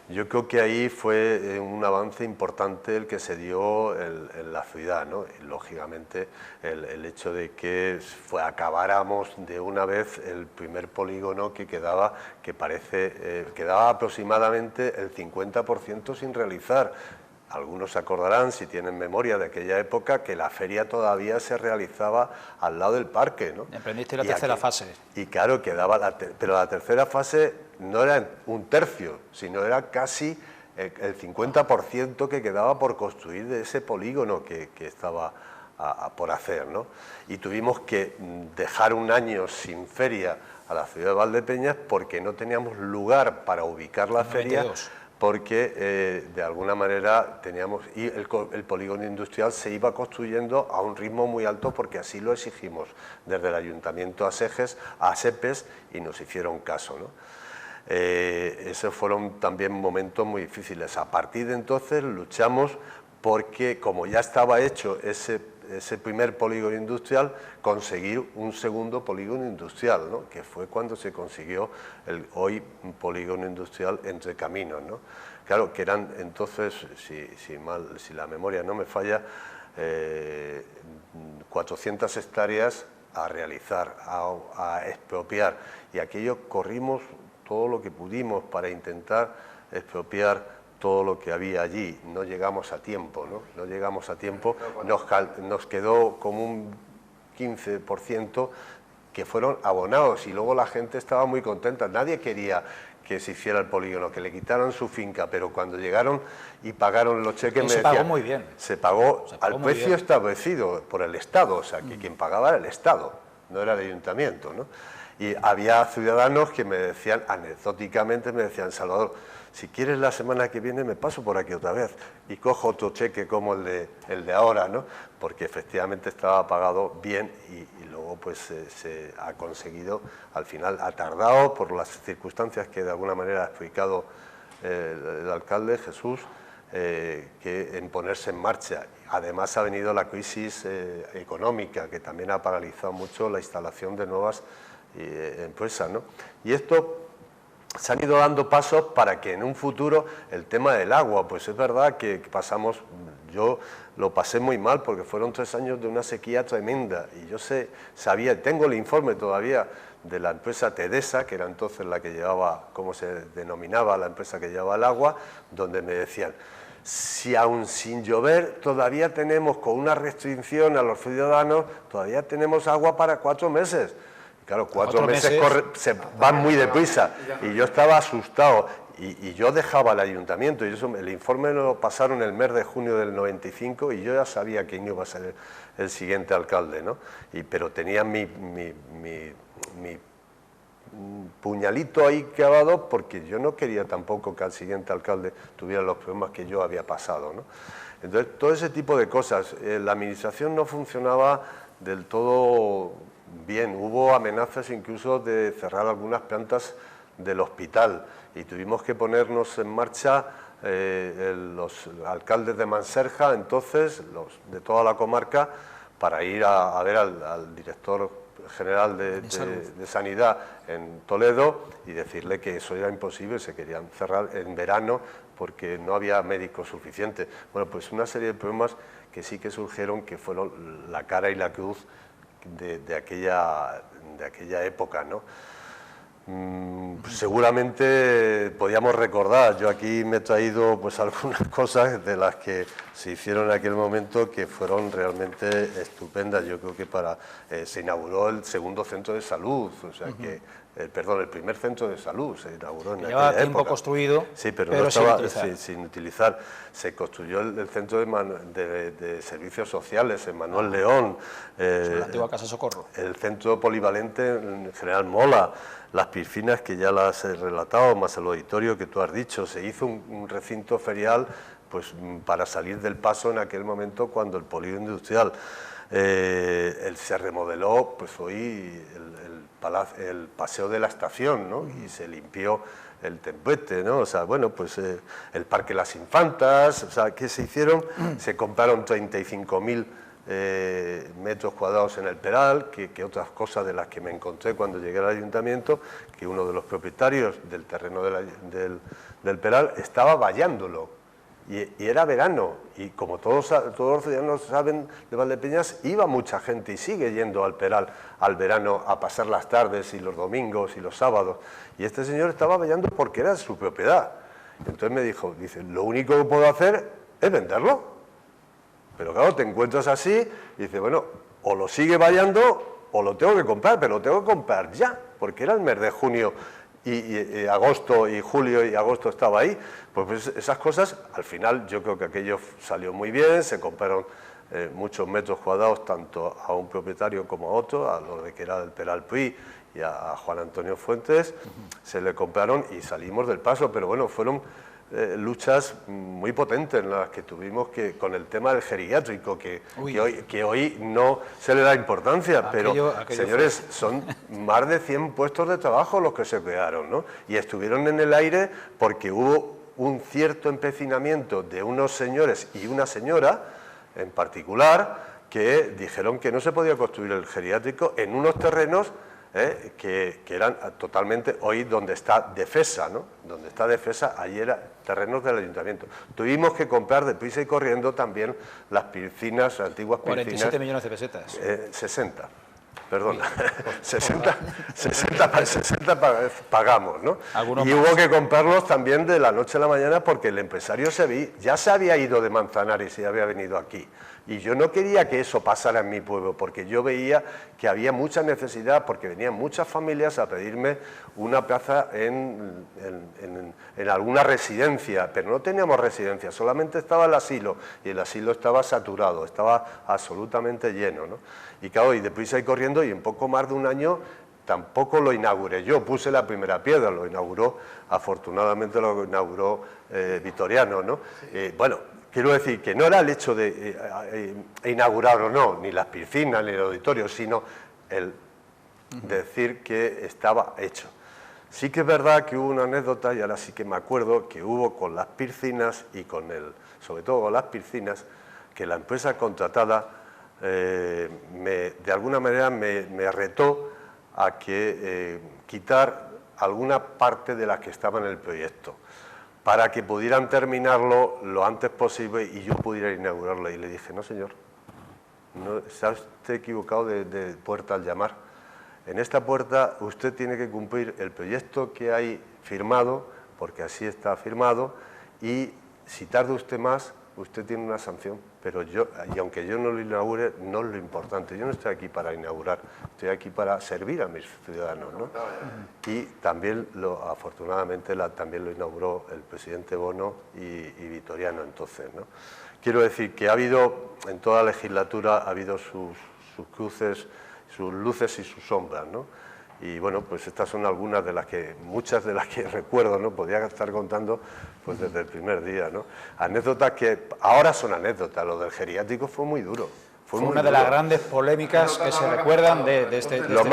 Yo creo que ahí fue un avance importante el que se dio en la ciudad, ¿no? Y, lógicamente, el hecho de que acabáramos de una vez el primer polígono que quedaba, que quedaba aproximadamente el 50% sin realizar. Algunos se acordarán, si tienen memoria de aquella época, que la feria todavía se realizaba al lado del parque, ¿no? Emprendiste la tercera fase. Y claro, quedaba pero la tercera fase no era un tercio, sino era casi el 50% que quedaba por construir de ese polígono que estaba por hacer, ¿no? Y tuvimos que dejar un año sin feria a la ciudad de Valdepeñas, porque no teníamos lugar para ubicar la feria, porque de alguna manera y el polígono industrial se iba construyendo a un ritmo muy alto, porque así lo exigimos desde el ayuntamiento a SEPES, y nos hicieron caso, ¿no? Esos fueron también momentos muy difíciles. A partir de entonces luchamos porque, como ya estaba hecho ese primer polígono industrial, conseguir un segundo polígono industrial, ¿no? Que fue cuando se consiguió el hoy polígono industrial Entre Caminos, ¿no? Claro, que eran entonces, si la memoria no me falla, 400 hectáreas a realizar, a expropiar, y aquello corrimos todo lo que pudimos para intentar expropiar todo lo que había allí. No llegamos a tiempo, ¿no? No llegamos a tiempo, nos quedó como un 15% que fueron abonados, y luego la gente estaba muy contenta. Nadie quería que se hiciera el polígono, que le quitaran su finca, pero cuando llegaron y pagaron los cheques, se pagó muy bien. Se pagó al precio establecido por el Estado, o sea, que quien pagaba era el Estado, no era el ayuntamiento, ¿no? Y había ciudadanos que me decían, anecdóticamente, me decían, Salvador, si quieres la semana que viene me paso por aquí otra vez y cojo otro cheque como el de ahora, ¿no? Porque efectivamente estaba pagado bien y luego pues se ha conseguido, al final ha tardado por las circunstancias que de alguna manera ha explicado el alcalde Jesús, que en ponerse en marcha. Además ha venido la crisis económica, que también ha paralizado mucho la instalación de nuevas empresas, ¿no? Y esto se han ido dando pasos para que en un futuro el tema del agua, pues es verdad que pasamos, yo lo pasé muy mal porque fueron 3 años de una sequía tremenda y yo tengo el informe todavía de la empresa Tedesa, que era entonces la que llevaba, ¿cómo se denominaba la empresa que llevaba el agua?, donde me decían, si aún sin llover todavía tenemos, con una restricción a los ciudadanos, todavía tenemos agua para 4 meses. Claro, 4 meses se van muy deprisa y yo estaba asustado y yo dejaba el ayuntamiento y el informe lo pasaron el mes de junio del 95 y yo ya sabía quién iba a ser el siguiente alcalde, ¿no? Pero tenía mi puñalito ahí clavado porque yo no quería tampoco que al siguiente alcalde tuviera los problemas que yo había pasado, ¿no? Entonces, todo ese tipo de cosas. La administración no funcionaba del todo bien, hubo amenazas incluso de cerrar algunas plantas del hospital y tuvimos que ponernos en marcha los alcaldes de Manserja, entonces, los de toda la comarca, para ir a ver al director general de Sanidad en Toledo y decirle que eso era imposible, se querían cerrar en verano porque no había médicos suficientes. Bueno, pues una serie de problemas que sí que surgieron, que fueron la cara y la cruz de aquella época, ¿no? Seguramente podíamos recordar, yo aquí me he traído pues algunas cosas de las que se hicieron en aquel momento que fueron realmente estupendas. Yo creo que se inauguró el segundo centro de salud, o sea que, perdón, el primer centro de salud se inauguró en aquella época. Llevaba tiempo construido, sí, pero no estaba sin utilizar. Se construyó el centro de servicios sociales en Manuel León, la antigua Casa Socorro, el centro polivalente en General Mola, las piscinas que ya las he relatado, más el auditorio que tú has dicho. Se hizo un recinto ferial pues para salir del paso en aquel momento cuando el polígono industrial se remodeló, pues hoy el paseo de la estación, ¿no? Y se limpió el templete, ¿no? O sea, bueno, pues el Parque Las Infantas, o sea, ¿qué se hicieron? Se compraron 35.000 metros cuadrados en el Peral, que otras cosas de las que me encontré cuando llegué al ayuntamiento, que uno de los propietarios del terreno del Peral estaba vallándolo. Y era verano, y como todos los ciudadanos saben de Valdepeñas, iba mucha gente y sigue yendo al Peral al verano a pasar las tardes y los domingos y los sábados. Y este señor estaba vallando porque era su propiedad. Entonces me dice, lo único que puedo hacer es venderlo. Pero claro, te encuentras así y dices, bueno, o lo sigue vallando o lo tengo que comprar, pero lo tengo que comprar ya, porque era el mes de junio y agosto y julio y agosto estaba ahí. Pues esas cosas, al final yo creo que aquello salió muy bien, se compraron muchos metros cuadrados tanto a un propietario como a otro, a lo de que era del Peral Puy y a Juan Antonio Fuentes, se le compraron y salimos del paso, pero bueno, fueron luchas muy potentes en las que tuvimos con el tema del geriátrico, que hoy no se le da importancia, pero señores, son más de 100 puestos de trabajo los que se crearon, ¿no? Y estuvieron en el aire porque hubo un cierto empecinamiento de unos señores y una señora en particular que dijeron que no se podía construir el geriátrico en unos terrenos que eran totalmente, hoy donde está Defesa, ¿no? Donde está Defesa, allí eran terrenos del ayuntamiento. Tuvimos que comprar deprisa y corriendo también las piscinas, antiguas 47 millones de pesetas. 60, perdón, 60 pagamos, ¿no? Y hubo que comprarlos también de la noche a la mañana porque el empresario ya se había ido de Manzanares y había venido aquí. Y yo no quería que eso pasara en mi pueblo, porque yo veía que había mucha necesidad, porque venían muchas familias a pedirme una plaza en alguna residencia, pero no teníamos residencia, solamente estaba el asilo, y el asilo estaba saturado, estaba absolutamente lleno, ¿no? Y claro, y deprisa y corriendo, y en poco más de un año tampoco lo inauguré yo, puse la primera piedra, lo inauguró, afortunadamente lo inauguró Vitoriano, ¿no? Bueno, quiero decir que no era el hecho de inaugurar o no, ni las piscinas, ni el auditorio, sino el decir que estaba hecho. Sí que es verdad que hubo una anécdota, y ahora sí que me acuerdo, que hubo con las piscinas y con sobre todo con las piscinas, que la empresa contratada de alguna manera me retó a que quitar alguna parte de las que estaban en el proyecto, para que pudieran terminarlo lo antes posible y yo pudiera inaugurarlo. Y le dije, no señor, no, se ha usted equivocado de puerta al llamar. En esta puerta usted tiene que cumplir el proyecto que hay firmado, porque así está firmado, y si tarda usted más, usted tiene una sanción. Pero y aunque yo no lo inaugure, no es lo importante. Yo no estoy aquí para inaugurar, estoy aquí para servir a mis ciudadanos, ¿no? Y también, afortunadamente, también lo inauguró el presidente Bono y Vitoriano entonces, ¿no? Quiero decir que ha habido, en toda legislatura, ha habido sus cruces, sus luces y sus sombras, ¿no? Y bueno, pues estas son algunas de las que, muchas de las que recuerdo, ¿no? Podría estar contando pues desde el primer día, ¿no? Anécdotas que ahora son anécdotas, lo del geriátrico fue muy duro. Fue una de las grandes polémicas que se recuerdan de este lo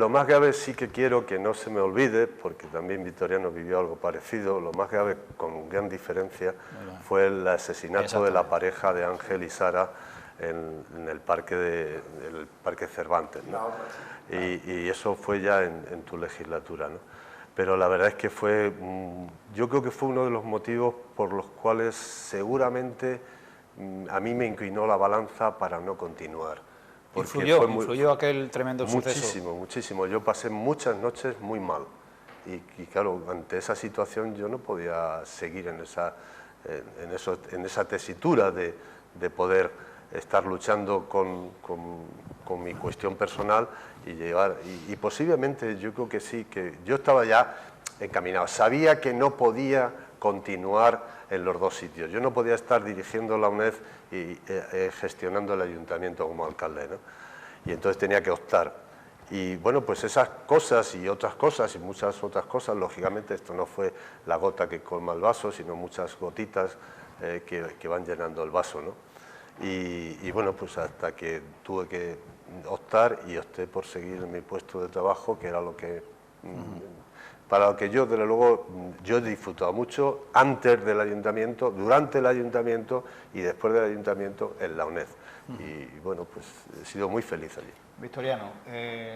más grave sí que quiero que no se me olvide, porque también Vitoriano vivió algo parecido, lo más grave, con gran diferencia, fue el asesinato de la pareja de Ángel y Sara en el parque Cervantes, ¿no? Y eso fue ya en tu legislatura, ¿no? Pero la verdad es que yo creo que fue uno de los motivos por los cuales seguramente a mí me inclinó la balanza para no continuar. ¿Influyó aquel tremendo suceso? Muchísimo, muchísimo. Yo pasé muchas noches muy mal y claro, ante esa situación yo no podía seguir en esa tesitura de poder estar luchando con mi cuestión personal y posiblemente yo creo que sí, que yo estaba ya encaminado. Sabía que no podía continuar en los dos sitios. Yo no podía estar dirigiendo la UNED y gestionando el ayuntamiento como alcalde, ¿no? Y entonces tenía que optar. Y bueno, pues esas cosas y otras cosas y muchas otras cosas, lógicamente esto no fue la gota que colma el vaso, sino muchas gotitas que van llenando el vaso, ¿no? Y bueno, pues hasta que tuve que optar y opté por seguir en mi puesto de trabajo, que era lo que para lo que yo, desde luego, yo he disfrutado mucho antes del ayuntamiento, durante el ayuntamiento y después del ayuntamiento en la UNED. Y bueno, pues he sido muy feliz allí. Victoriano,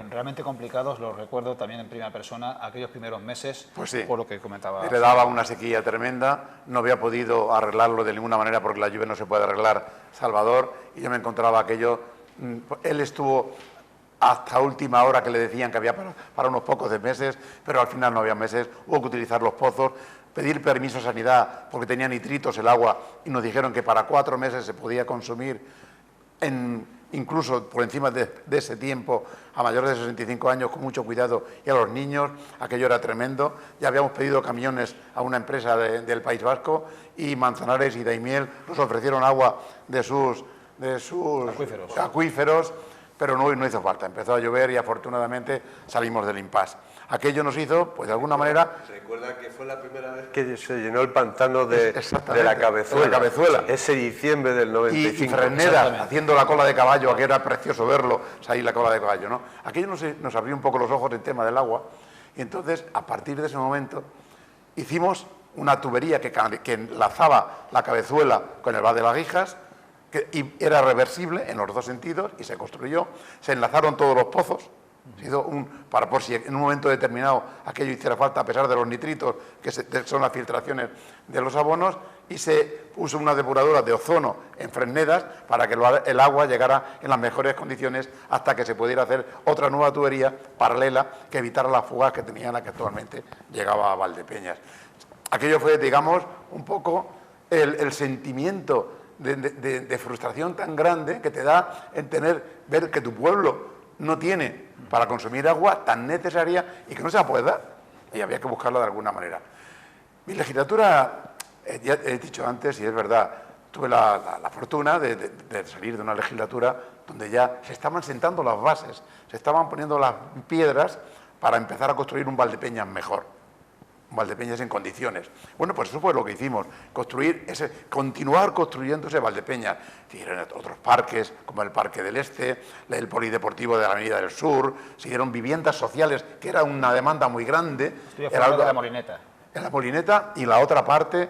realmente complicados, los recuerdo también en primera persona, aquellos primeros meses, pues sí, por lo que comentaba. Le daba una sequía tremenda, no había podido arreglarlo de ninguna manera porque la lluvia no se puede arreglar, Salvador, y yo me encontraba aquello. Él estuvo hasta última hora que le decían que había para unos pocos de meses, pero al final no había meses, hubo que utilizar los pozos, pedir permiso a Sanidad porque tenía nitritos el agua y nos dijeron que para 4 meses se podía consumir incluso por encima de ese tiempo a mayores de 65 años con mucho cuidado y a los niños. Aquello era tremendo. Ya habíamos pedido camiones a una empresa del País Vasco y Manzanares y Daimiel nos ofrecieron agua de sus acuíferos, pero no hizo falta. Empezó a llover y afortunadamente salimos del impasse. Aquello nos hizo, pues de alguna manera... Recuerda que fue la primera vez que se llenó el pantano de la Cabezuela. Ese diciembre del 95. Y Fresnedas, haciendo la cola de caballo, aquello era precioso verlo, salir la cola de caballo, ¿no? Aquello nos abrió un poco los ojos en tema del agua, y entonces, a partir de ese momento, hicimos una tubería que enlazaba la Cabezuela con el Val de las Guijas, y era reversible en los dos sentidos, y se construyó, se enlazaron todos los pozos, para por si en un momento determinado aquello hiciera falta, a pesar de los nitritos, que son las filtraciones de los abonos, y se puso una depuradora de ozono en Fresnedas para que el agua llegara en las mejores condiciones hasta que se pudiera hacer otra nueva tubería paralela que evitara las fugas que tenía la que actualmente llegaba a Valdepeñas. Aquello fue, digamos, un poco el sentimiento de frustración tan grande que te da en ver que tu pueblo no tiene para consumir agua tan necesaria y que no se la puede dar, y había que buscarla de alguna manera. Mi legislatura, ya he dicho antes, y es verdad, tuve la fortuna de salir de una legislatura donde ya se estaban sentando las bases, se estaban poniendo las piedras para empezar a construir un Valdepeñas mejor, un Valdepeñas en condiciones. Bueno, pues eso fue lo que hicimos, continuar construyendo ese Valdepeñas. Siguieron otros parques, como el Parque del Este, el Polideportivo de la Avenida del Sur, siguieron viviendas sociales, que era una demanda muy grande. Estoy hablando de la Molineta. En la Molineta, y la otra parte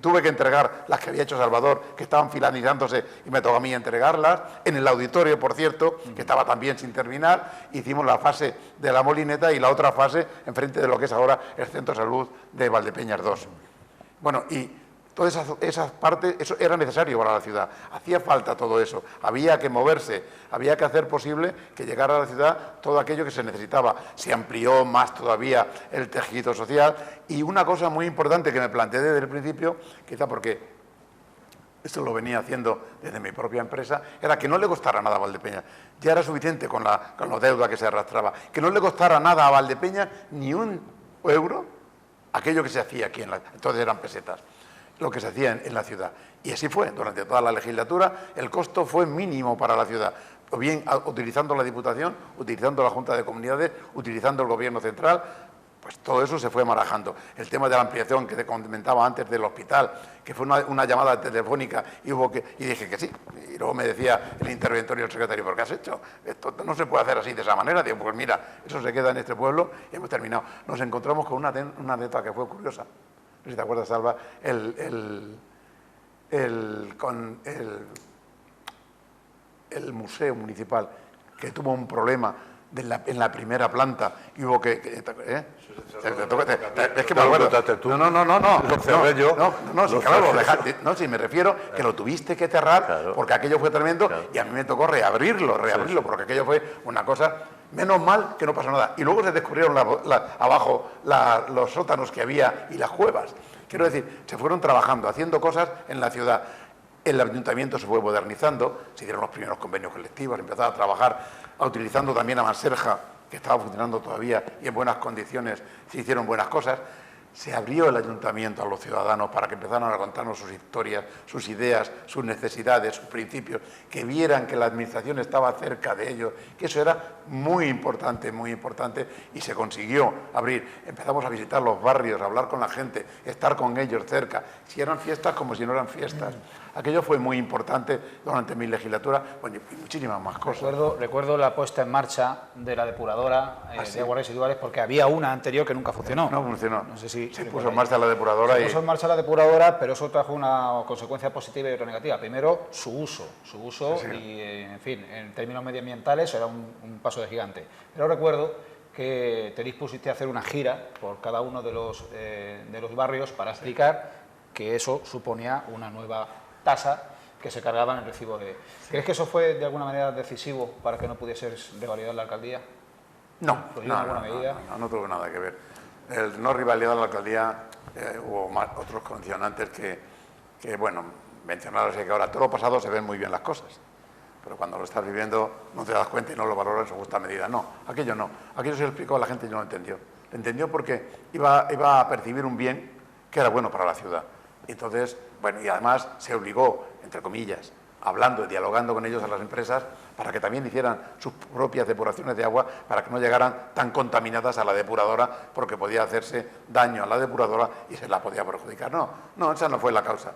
tuve que entregar las que había hecho Salvador, que estaban finalizándose, y me tocó a mí entregarlas. En el auditorio, por cierto, que estaba también sin terminar, hicimos la fase de la Molineta y la otra fase enfrente de lo que es ahora el Centro de Salud de Valdepeñas 2. Bueno, y todas esas partes, eso era necesario para la ciudad, hacía falta todo eso, había que moverse, había que hacer posible que llegara a la ciudad todo aquello que se necesitaba. Se amplió más todavía el tejido social, y una cosa muy importante que me planteé desde el principio, quizá porque esto lo venía haciendo desde mi propia empresa, era que no le costara nada a Valdepeñas. Ya era suficiente con la deuda que se arrastraba, que no le costara nada a Valdepeñas ni un euro aquello que se hacía aquí, entonces eran pesetas, lo que se hacía en la ciudad. Y así fue, durante toda la legislatura el costo fue mínimo para la ciudad, o bien utilizando la Diputación, utilizando la Junta de Comunidades, utilizando el Gobierno central, pues todo eso se fue marajando. El tema de la ampliación que te comentaba antes del hospital, que fue una llamada telefónica y dije que sí. Y luego me decía el interventor y el secretario, ¿por qué has hecho? Esto no se puede hacer así, de esa manera. Digo, pues mira, eso se queda en este pueblo y hemos terminado. Nos encontramos con una anécdota que fue curiosa. No sé si te acuerdas, Salva, el museo municipal, que tuvo un problema en la primera planta y hubo que es que me acuerdo. No, si me refiero que lo tuviste que cerrar porque aquello fue tremendo y a mí me tocó reabrirlo porque aquello fue una cosa. Menos mal que no pasó nada. Y luego se descubrieron abajo los sótanos que había y las cuevas. Quiero decir, se fueron trabajando, haciendo cosas en la ciudad. El ayuntamiento se fue modernizando, se dieron los primeros convenios colectivos, empezaba a trabajar, utilizando también a Manserja, que estaba funcionando todavía y en buenas condiciones, se hicieron buenas cosas. Se abrió el ayuntamiento a los ciudadanos para que empezaran a contarnos sus historias, sus ideas, sus necesidades, sus principios, que vieran que la administración estaba cerca de ellos, que eso era muy importante, y se consiguió abrir. Empezamos a visitar los barrios, a hablar con la gente, estar con ellos cerca, si eran fiestas como si no eran fiestas. Aquello fue muy importante durante mi legislatura, bueno, y muchísimas más cosas. Recuerdo la puesta en marcha de la depuradora de aguas residuales, porque había una anterior que nunca funcionó. No funcionó. No sé si se puso en marcha la depuradora. Se puso en marcha la depuradora, pero eso trajo una consecuencia positiva y otra negativa. Primero, su uso sí. Y, en fin, en términos medioambientales era un paso de gigante. Pero recuerdo que te dispusiste a hacer una gira por cada uno de los barrios para explicar que eso suponía una nueva tasa que se cargaba en el recibo de... ¿Crees que eso fue de alguna manera decisivo para que no pudiese revalidar la alcaldía? No tuvo nada que ver. El no rivalidar la alcaldía, hubo otros condicionantes que bueno, mencionaros que ahora todo lo pasado se ven muy bien las cosas, pero cuando lo estás viviendo no te das cuenta y no lo valoras en su justa medida. No, aquello no. Aquello se lo explicó a la gente y no lo entendió. Lo entendió porque iba a percibir un bien que era bueno para la ciudad. Entonces, bueno, y además se obligó, entre comillas, hablando y dialogando con ellos a las empresas para que también hicieran sus propias depuraciones de agua, para que no llegaran tan contaminadas a la depuradora, porque podía hacerse daño a la depuradora y se la podía perjudicar. No, esa no fue la causa.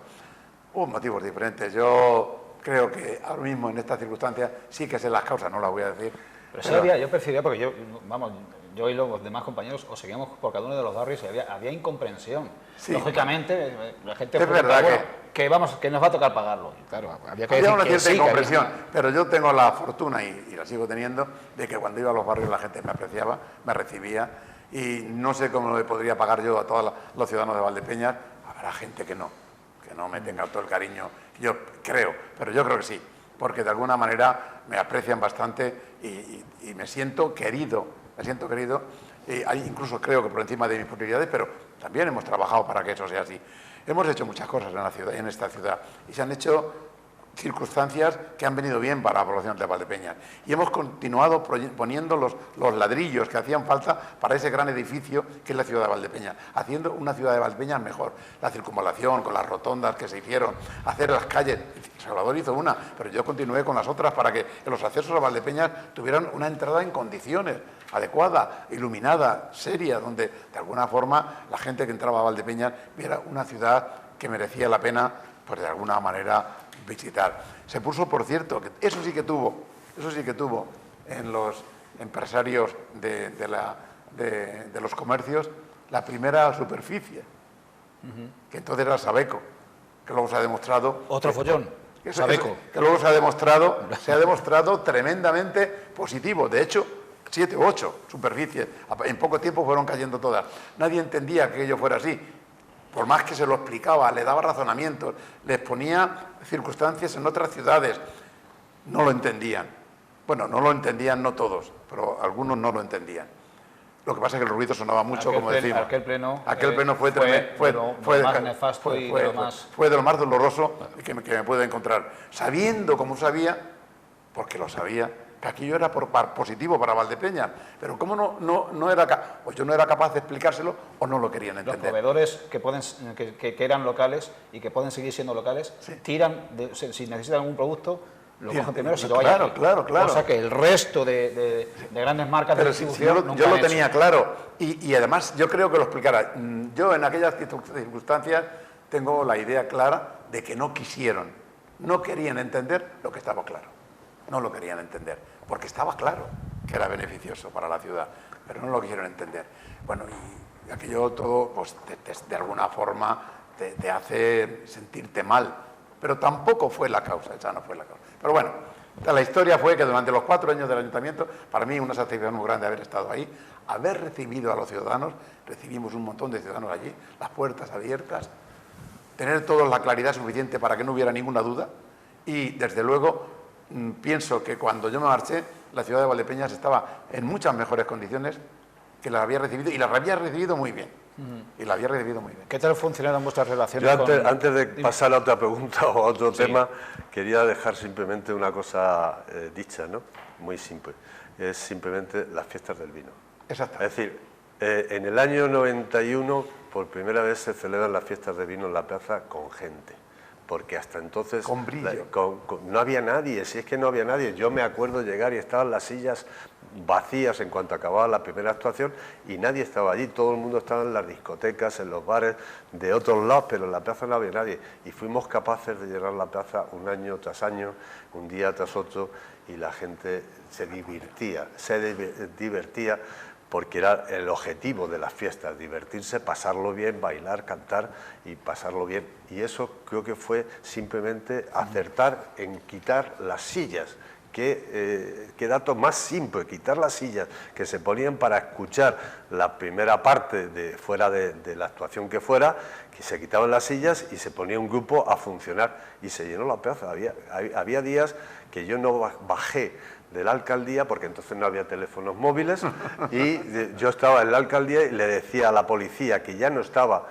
Hubo motivos diferentes. Yo creo que ahora mismo en estas circunstancias sí que sé las causas, no las voy a decir. Pero sí yo percibía, porque yo y los demás compañeros os seguíamos por cada uno de los barrios y había incomprensión. Sí, lógicamente, la gente... Es verdad que nos va a tocar pagarlo. Y claro, había una cierta incomprensión, pero yo tengo la fortuna, y la sigo teniendo, de que cuando iba a los barrios la gente me apreciaba, me recibía, y no sé cómo le podría pagar yo a todos los ciudadanos de Valdepeñas. Habrá gente que no me tenga todo el cariño, yo creo, pero yo creo que sí, porque de alguna manera me aprecian bastante y me siento querido, incluso creo que por encima de mis posibilidades, pero también hemos trabajado para que eso sea así. Hemos hecho muchas cosas en esta ciudad y se han hecho circunstancias que han venido bien para la población de Valdepeñas. Y hemos continuado poniendo los ladrillos que hacían falta para ese gran edificio que es la ciudad de Valdepeñas, haciendo una ciudad de Valdepeñas mejor. La circunvalación, con las rotondas que se hicieron, hacer las calles. Salvador hizo una, pero yo continué con las otras para que los accesos a Valdepeñas tuvieran una entrada en condiciones, adecuada, iluminada, seria, donde de alguna forma la gente que entraba a Valdepeñas viera una ciudad que merecía la pena, pues de alguna manera, visitar. Se puso, por cierto, que eso sí que tuvo en los empresarios de los comercios la primera superficie, que entonces era Sabeco, que luego se ha demostrado... Otro follón, Sabeco. Que luego se ha demostrado tremendamente positivo. De hecho, 7 u 8 superficies, en poco tiempo fueron cayendo todas. Nadie entendía que ello fuera así. Por más que se lo explicaba, le daba razonamientos, les ponía circunstancias en otras ciudades, no lo entendían. Bueno, no lo entendían no todos, pero algunos no lo entendían. Lo que pasa es que el ruido sonaba mucho, como decimos. Aquel pleno fue de lo más nefasto y de lo más... Fue de lo más doloroso que me puede encontrar. Sabiendo, como sabía, porque lo sabía, que aquello era positivo para Valdepeñas, pero ¿cómo no era pues yo no era capaz de explicárselo o no lo querían entender? Los proveedores que eran locales y que pueden seguir siendo locales, sí, tiran, si necesitan algún producto, lo cogen primero si lo hay aquí. Claro. O sea que el resto de grandes marcas de distribución yo lo tenía claro y además yo creo que lo explicara. Yo en aquellas circunstancias tengo la idea clara de que no querían entender lo que estaba claro. No lo querían entender, porque estaba claro que era beneficioso para la ciudad, pero no lo quisieron entender. Bueno, y aquello todo, pues de alguna forma te hace sentirte mal, pero tampoco fue la causa, esa no fue la causa. Pero bueno, la historia fue que durante los 4 años del ayuntamiento, para mí una satisfacción muy grande haber estado ahí, haber recibido a los ciudadanos, recibimos un montón de ciudadanos allí, las puertas abiertas, tener todos la claridad suficiente para que no hubiera ninguna duda y, desde luego, pienso que cuando yo me marché, la ciudad de Valdepeñas estaba en muchas mejores condiciones que las había recibido, y las había recibido muy bien. ¿Qué tal funcionaron vuestras relaciones? Yo antes de pasar a otra pregunta o a otro tema, quería dejar simplemente una cosa dicha, ¿no? Muy simple. Es simplemente las fiestas del vino. Exacto. Es decir, en el año 91, por primera vez se celebran las fiestas de vino en la plaza con gente. Porque hasta entonces con brillo. No había nadie, si es que no había nadie. Yo me acuerdo llegar y estaban las sillas vacías en cuanto acababa la primera actuación y nadie estaba allí, todo el mundo estaba en las discotecas, en los bares de otros lados, pero en la plaza no había nadie. Y fuimos capaces de llenar la plaza un año tras año, un día tras otro, y la gente se divertía, porque era el objetivo de las fiestas, divertirse, pasarlo bien, bailar, cantar y pasarlo bien. Y eso creo que fue simplemente acertar en quitar las sillas. Qué dato más simple, quitar las sillas que se ponían para escuchar la primera parte fuera de la actuación que fuera, que se quitaban las sillas y se ponía un grupo a funcionar y se llenó la plaza. Había días que yo no bajé de la alcaldía, porque entonces no había teléfonos móviles, y yo estaba en la alcaldía y le decía a la policía que ya no estaba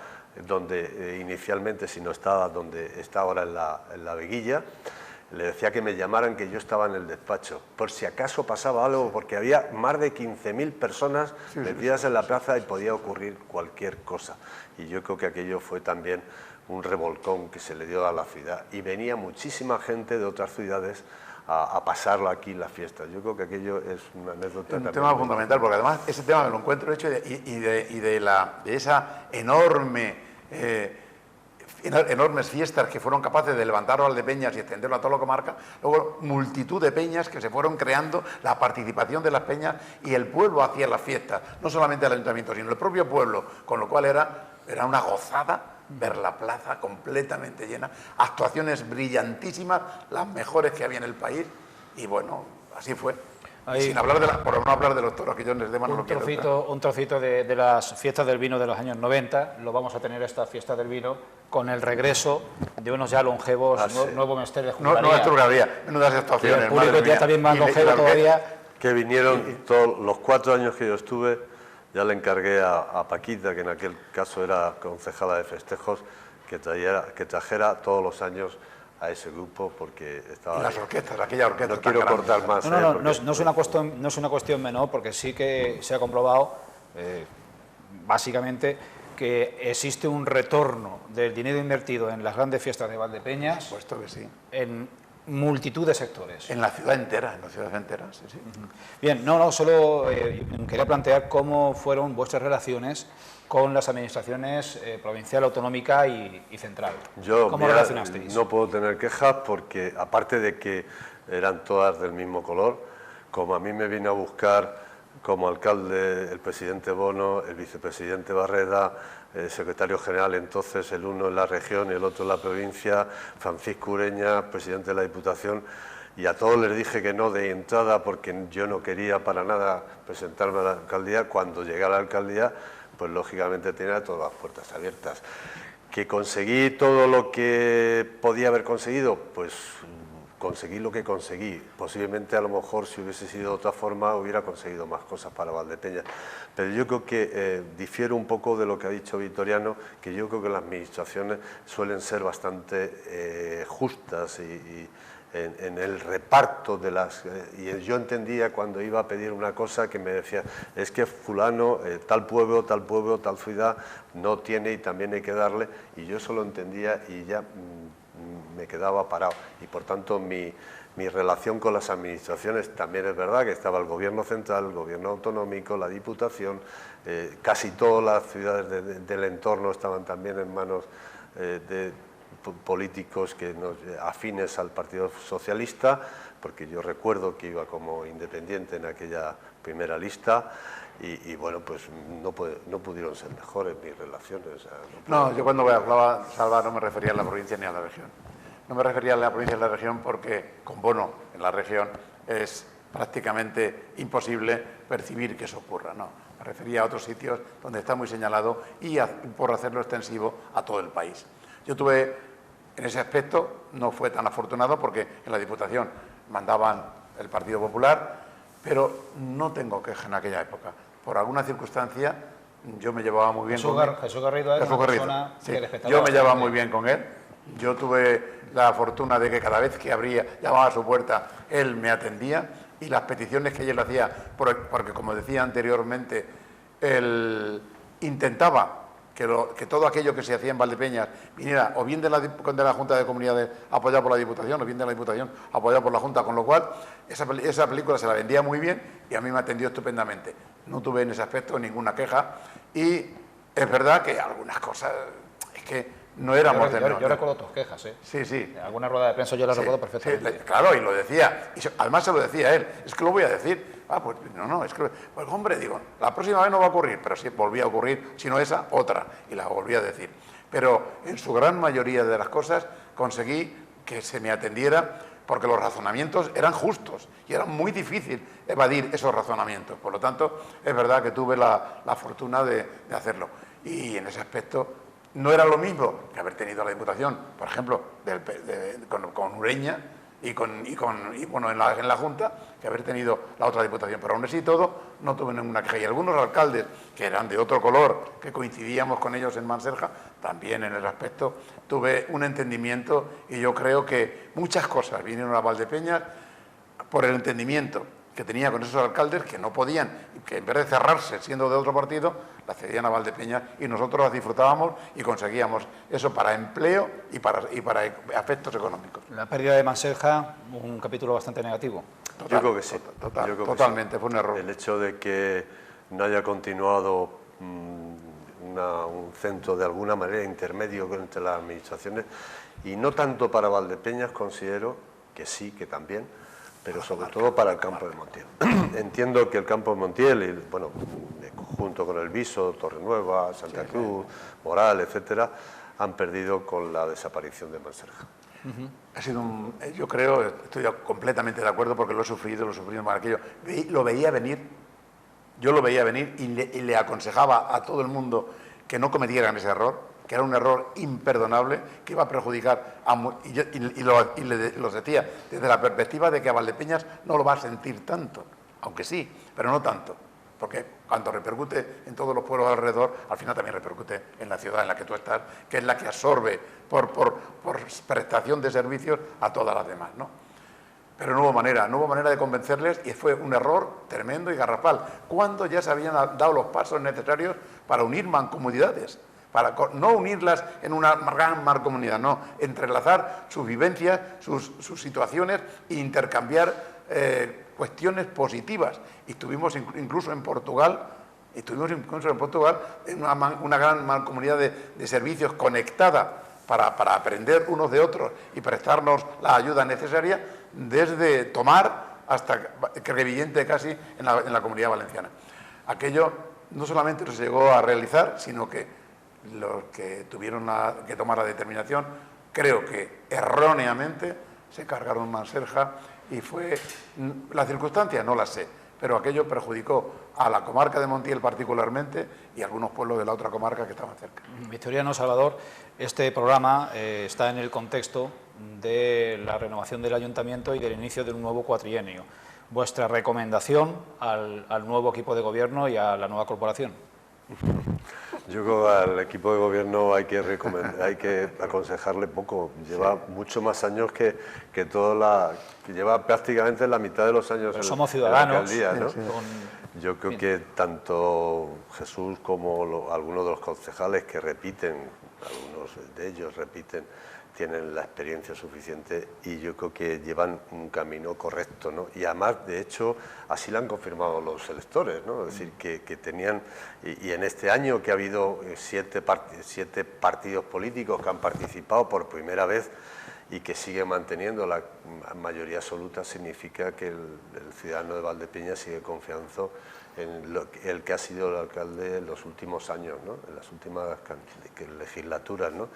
donde inicialmente, sino estaba donde está ahora en la Veguilla, le decía que me llamaran, que yo estaba en el despacho, por si acaso pasaba algo, porque había más de 15.000 personas metidas en la plaza y podía ocurrir cualquier cosa. Y yo creo que aquello fue también un revolcón que se le dio a la ciudad, y venía muchísima gente de otras ciudades a pasarlo aquí en las fiestas. Yo creo que aquello es una anécdota. Un tema fundamental, porque además ese tema me lo encuentro hecho de esa enormes fiestas que fueron capaces de levantar a Valdepeñas y extenderlo a toda la comarca, luego multitud de peñas que se fueron creando, la participación de las peñas y el pueblo hacía las fiestas, no solamente el ayuntamiento, sino el propio pueblo, con lo cual era una gozada ver la plaza completamente llena, actuaciones brillantísimas, las mejores que había en el país, y bueno, así fue. Sin hablar por no hablar de los toros, que yo les demás no lo quiero. Un trocito de las fiestas del vino de los años 90, lo vamos a tener esta fiesta del vino con el regreso de unos ya longevos, nuevo Mester de Juglaría. No Juglaría, menudas actuaciones. El público ya también más longevo todavía. Que vinieron todos los 4 años que yo estuve. Ya le encargué a Paquita, que en aquel caso era concejala de festejos, que trajera todos los años a ese grupo porque estaba... Y las orquestas, aquella orquesta. No quiero cortar más. No es una cuestión menor, porque sí que se ha comprobado, básicamente, que existe un retorno del dinero invertido en las grandes fiestas de Valdepeñas. Por supuesto que sí. En multitud de sectores. En la ciudad entera, sí, sí. Bien, solo quería plantear cómo fueron vuestras relaciones con las administraciones provincial, autonómica y central. ¿Cómo relacionasteis? No puedo tener quejas porque, aparte de que eran todas del mismo color, como a mí me vino a buscar como alcalde el presidente Bono, el vicepresidente Barreda, el secretario general entonces, el uno en la región y el otro en la provincia, Francisco Ureña, presidente de la Diputación, y a todos les dije que no de entrada porque yo no quería para nada presentarme a la alcaldía. Cuando llegué a la alcaldía, pues lógicamente tenía todas las puertas abiertas. ¿Que conseguí todo lo que podía haber conseguido? Pues conseguí lo que conseguí. Posiblemente, a lo mejor, si hubiese sido de otra forma, hubiera conseguido más cosas para Valdepeñas. Pero yo creo que difiero un poco de lo que ha dicho Vitoriano, que yo creo que las administraciones suelen ser bastante justas y en el reparto de las... y yo entendía cuando iba a pedir una cosa que me decía, es que fulano, tal pueblo, tal ciudad, no tiene y también hay que darle, y yo eso lo entendía y ya me quedaba parado. Y por tanto mi relación con las administraciones también es verdad que estaba el gobierno central, el gobierno autonómico, la Diputación, casi todas las ciudades del entorno estaban también en manos de políticos afines al Partido Socialista, porque yo recuerdo que iba como independiente en aquella primera lista y bueno, pues no pudieron ser mejores mis relaciones. O sea, yo cuando hablaba, Salva, no me refería a la provincia ni a la región. No me refería a la provincia y a la región porque con Bono en la región es prácticamente imposible percibir que eso ocurra, no. Me refería a otros sitios donde está muy señalado y por hacerlo extensivo a todo el país. Yo tuve... En ese aspecto no fue tan afortunado porque en la Diputación mandaban el Partido Popular, pero no tengo queja en aquella época. Por alguna circunstancia yo me llevaba muy bien con él. Jesús Garrido era una persona que respetaba. Yo me llevaba muy bien con él. Yo tuve la fortuna de que cada vez que llamaba a su puerta, él me atendía y las peticiones que él hacía, porque como decía anteriormente, él intentaba que todo aquello que se hacía en Valdepeñas viniera o bien de la Junta de Comunidades apoyado por la Diputación o bien de la Diputación apoyado por la Junta, con lo cual esa película se la vendía muy bien y a mí me atendió estupendamente. No tuve en ese aspecto ninguna queja y es verdad que algunas cosas es que no éramos... Yo recuerdo tus quejas, ¿eh? Sí, sí. En alguna rueda de prensa yo las recuerdo perfectamente. Sí, claro, y lo decía. Y además se lo decía él. Es que lo voy a decir. Pues no, es que... Pues hombre, digo, la próxima vez no va a ocurrir, pero sí volvía a ocurrir, si no esa, otra. Y la volví a decir. Pero en su gran mayoría de las cosas conseguí que se me atendiera porque los razonamientos eran justos y era muy difícil evadir esos razonamientos. Por lo tanto, es verdad que tuve la fortuna de hacerlo. Y en ese aspecto... No era lo mismo que haber tenido la Diputación, por ejemplo, con Ureña y bueno, en la Junta, que haber tenido la otra Diputación. Pero aún así todo, no tuve ninguna queja. Y algunos alcaldes, que eran de otro color, que coincidíamos con ellos en Manserja, también en ese aspecto tuve un entendimiento y yo creo que muchas cosas vinieron a Valdepeñas por el entendimiento que tenía con esos alcaldes que no podían, que en vez de cerrarse siendo de otro partido, la cedían a Valdepeñas y nosotros las disfrutábamos y conseguíamos eso para empleo y para efectos económicos. La pérdida de Manserja, un capítulo bastante negativo. Yo creo que sí. Totalmente, fue un error. El hecho de que no haya continuado un centro de alguna manera intermedio entre las administraciones, y no tanto para Valdepeñas, considero que sí, que también, pero sobre todo para el campo de Montiel. Entiendo que el campo de Montiel, y, bueno, junto con el Viso, Torrenueva, Santa Cruz, Moral, etcétera, han perdido con la desaparición de Manserja. Ha sido yo creo, estoy completamente de acuerdo porque lo sufrimos con aquello. Lo veía venir, yo lo veía venir y le aconsejaba a todo el mundo que no cometieran ese error, que era un error imperdonable, que iba a perjudicar los decía desde la perspectiva de que a Valdepeñas no lo va a sentir tanto, aunque sí, pero no tanto. porque cuando repercute en todos los pueblos alrededor, al final también repercute en la ciudad en la que tú estás, que es la que absorbe por prestación de servicios a todas las demás, ¿no? Pero no hubo manera de convencerles y fue un error tremendo y garrafal, cuando ya se habían dado los pasos necesarios para unir mancomunidades, para no unirlas en una gran mancomunidad, no, entrelazar sus vivencias, sus situaciones e intercambiar cuestiones positivas. Y estuvimos incluso en Portugal, en una gran mancomunidad de servicios conectada para aprender unos de otros y prestarnos la ayuda necesaria, desde Tomar hasta Crevillente casi en la Comunidad Valenciana. Aquello no solamente no se llegó a realizar, sino que los que tuvieron que tomar la determinación, creo que erróneamente, se cargaron Manserja. Y fue, las circunstancias no las sé, pero aquello perjudicó a la comarca de Montiel particularmente y a algunos pueblos de la otra comarca que estaban cerca. Victoriano Salvador, este programa está en el contexto de la renovación del ayuntamiento y del inicio de un nuevo cuatrienio. ¿Vuestra recomendación al nuevo equipo de gobierno y a la nueva corporación? Yo creo que al equipo de gobierno hay que aconsejarle poco. Lleva mucho más años que lleva prácticamente la mitad de los años somos ciudadanos, en la alcaldía, ¿no? Yo creo que tanto Jesús como algunos de los concejales que repiten, algunos de ellos repiten, tienen la experiencia suficiente y yo creo que llevan un camino correcto, ¿no? Y además, de hecho, así lo han confirmado los electores, ¿no? Es decir, que tenían, y en este año que ha habido siete partidos políticos que han participado por primera vez y que siguen manteniendo la mayoría absoluta, significa que el ciudadano de Valdepeñas sigue confiando en el que ha sido el alcalde en los últimos años, ¿no? En las últimas legislaturas, ¿no?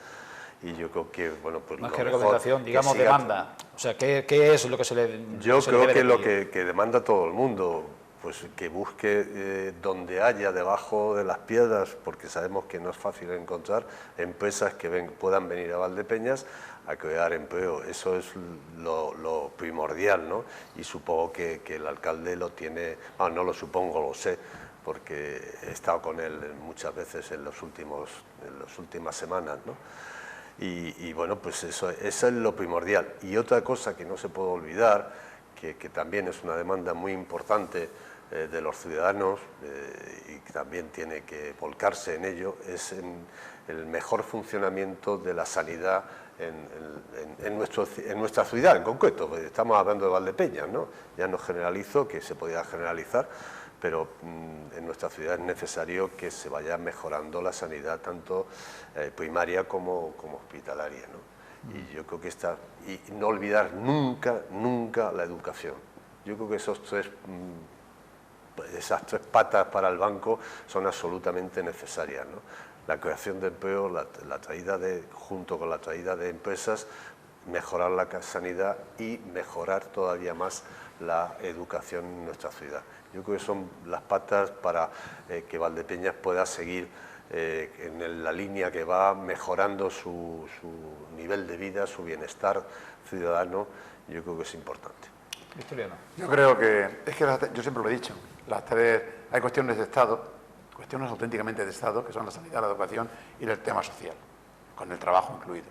Y yo creo que, bueno, pues más que recomendación, digamos demanda. O sea, ¿qué es lo que se le Yo creo que lo que demanda todo el mundo, pues que busque donde haya debajo de las piedras, porque sabemos que no es fácil encontrar empresas que puedan venir a Valdepeñas a crear empleo. Eso es lo primordial, ¿no? Y supongo que el alcalde lo tiene, no lo supongo, lo sé, porque he estado con él muchas veces en las últimas semanas, ¿no? Y bueno, pues eso es lo primordial. Y otra cosa que no se puede olvidar, que también es una demanda muy importante de los ciudadanos y que también tiene que volcarse en ello, es en el mejor funcionamiento de la sanidad en nuestra ciudad en concreto. Estamos hablando de Valdepeñas, ¿no? Ya no generalizo, que se podía generalizar, pero en nuestra ciudad es necesario que se vaya mejorando la sanidad tanto primaria como hospitalaria, ¿no? Y yo creo que y no olvidar nunca la educación. Yo creo que esas tres patas para el banco son absolutamente necesarias, ¿no? La creación de empleo, junto con la traída de empresas, mejorar la sanidad y mejorar todavía más la educación en nuestra ciudad. Yo creo que son las patas para que Valdepeñas pueda seguir en la línea que va mejorando su nivel de vida, su bienestar ciudadano. Yo creo que es importante. Victoriano. Yo creo que, yo siempre lo he dicho, hay cuestiones de Estado, cuestiones auténticamente de Estado, que son la sanidad, la educación y el tema social, con el trabajo incluido.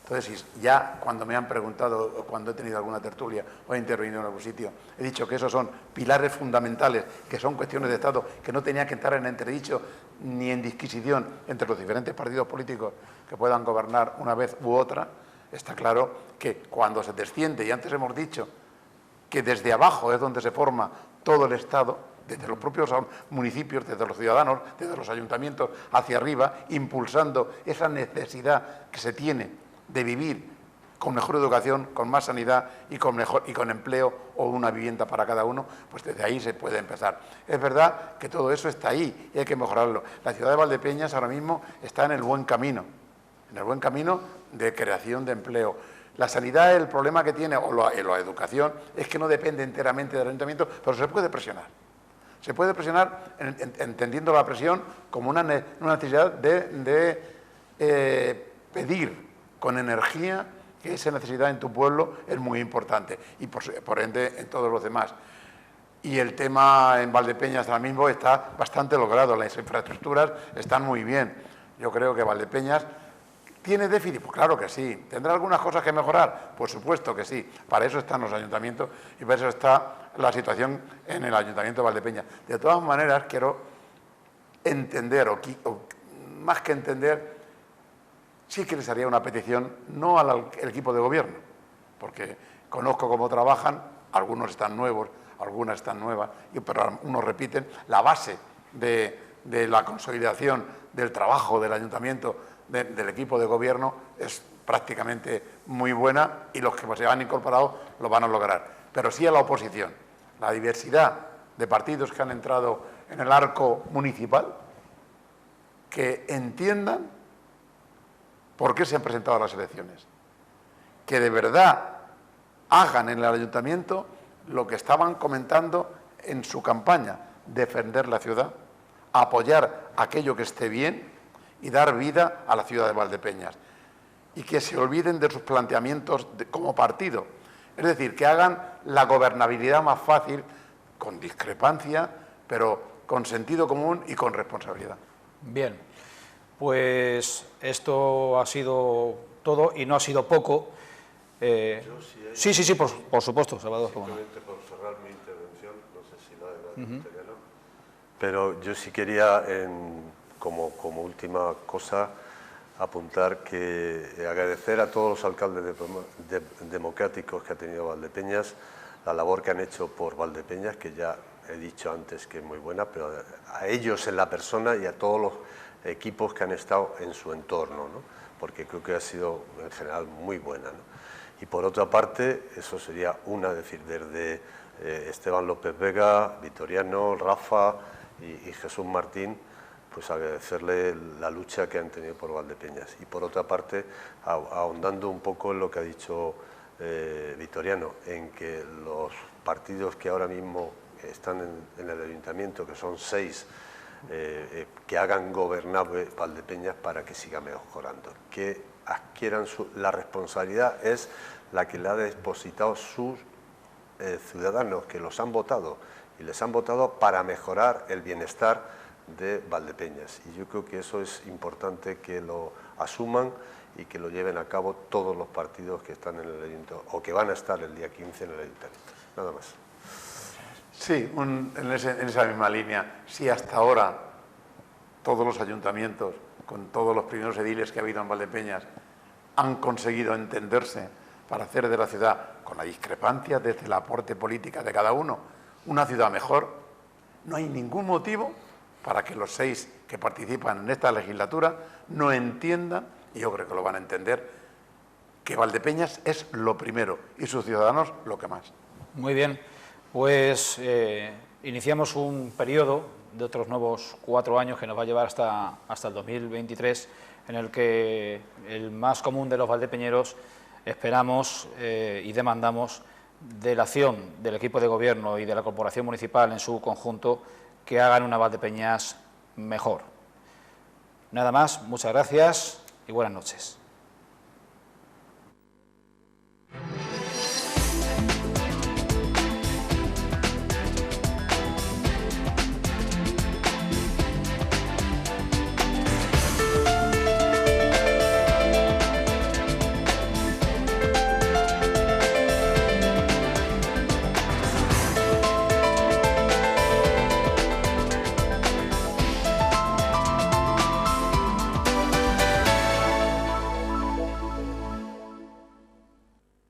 Entonces, ya cuando me han preguntado, o cuando he tenido alguna tertulia o he intervenido en algún sitio, he dicho que esos son pilares fundamentales, que son cuestiones de Estado, que no tenían que entrar en entredicho ni en disquisición entre los diferentes partidos políticos que puedan gobernar una vez u otra. Está claro que cuando se desciende, y antes hemos dicho que desde abajo es donde se forma todo el Estado, desde los propios municipios, desde los ciudadanos, desde los ayuntamientos, hacia arriba, impulsando esa necesidad que se tiene de vivir con mejor educación, con más sanidad y con empleo o una vivienda para cada uno, pues desde ahí se puede empezar. Es verdad que todo eso está ahí y hay que mejorarlo. La ciudad de Valdepeñas ahora mismo está en el buen camino de creación de empleo. La sanidad, el problema que tiene, o la educación, es que no depende enteramente del ayuntamiento, pero se puede presionar. Se puede presionar entendiendo la presión como una necesidad de pedir con energía que esa necesidad en tu pueblo es muy importante y por ende en todos los demás. Y el tema en Valdepeñas ahora mismo está bastante logrado, las infraestructuras están muy bien. Yo creo que Valdepeñas tiene déficit, pues claro que sí. ¿Tendrá algunas cosas que mejorar? Por supuesto que sí. Para eso están los ayuntamientos y para eso está la situación en el Ayuntamiento de Valdepeñas. De todas maneras, quiero entender, o más que entender, sí que les haría una petición, no al equipo de gobierno, porque conozco cómo trabajan, algunos están nuevos, algunas están nuevas, pero unos repiten. La base de la consolidación del trabajo del ayuntamiento, del equipo de gobierno, es prácticamente muy buena y los que se han incorporado lo van a lograr. Pero sí a la oposición, la diversidad de partidos que han entrado en el arco municipal, que entiendan por qué se han presentado a las elecciones, que de verdad hagan en el ayuntamiento lo que estaban comentando en su campaña, defender la ciudad, apoyar aquello que esté bien y dar vida a la ciudad de Valdepeñas. Y que se olviden de sus planteamientos como partido. Es decir, que hagan la gobernabilidad más fácil, con discrepancia, pero con sentido común y con responsabilidad. Bien, pues esto ha sido todo y no ha sido poco. Sí, por supuesto, Salvador. Simplemente por cerrar mi intervención, no sé si la de no, pero yo sí quería, como última cosa, apuntar que agradecer a todos los alcaldes democráticos que ha tenido Valdepeñas, la labor que han hecho por Valdepeñas, que ya he dicho antes que es muy buena, pero a ellos en la persona y a todos los equipos que han estado en su entorno, ¿no? Porque creo que ha sido en general muy buena, ¿no? Y por otra parte, eso sería una, decir, desde Esteban López Vega, Vitoriano, Rafa y Jesús Martín, pues agradecerle la lucha que han tenido por Valdepeñas. Y por otra parte, ahondando un poco en lo que ha dicho Vitoriano, en que los partidos que ahora mismo están en el ayuntamiento, que son 6, que hagan gobernable Valdepeñas para que siga mejorando, que adquieran la responsabilidad, es la que le ha depositado sus ciudadanos, que los han votado, y les han votado para mejorar el bienestar de Valdepeñas. Y yo creo que eso es importante que lo asuman y que lo lleven a cabo todos los partidos que están en el ayuntamiento, o que van a estar el día 15 en el ayuntamiento. Nada más. Sí, en esa misma línea. Sí, hasta ahora todos los ayuntamientos, con todos los primeros ediles que ha habido en Valdepeñas, han conseguido entenderse para hacer de la ciudad, con la discrepancia desde el aporte política de cada uno, una ciudad mejor. No hay ningún motivo para que los 6 que participan en esta legislatura no entiendan, y yo creo que lo van a entender, que Valdepeñas es lo primero y sus ciudadanos lo que más. Muy bien, pues iniciamos un periodo de otros nuevos 4 años que nos va a llevar hasta el 2023, en el que el más común de los valdepeñeros esperamos y demandamos de la acción del equipo de gobierno y de la corporación municipal en su conjunto, que hagan una Valdepeñas mejor. Nada más, muchas gracias y buenas noches.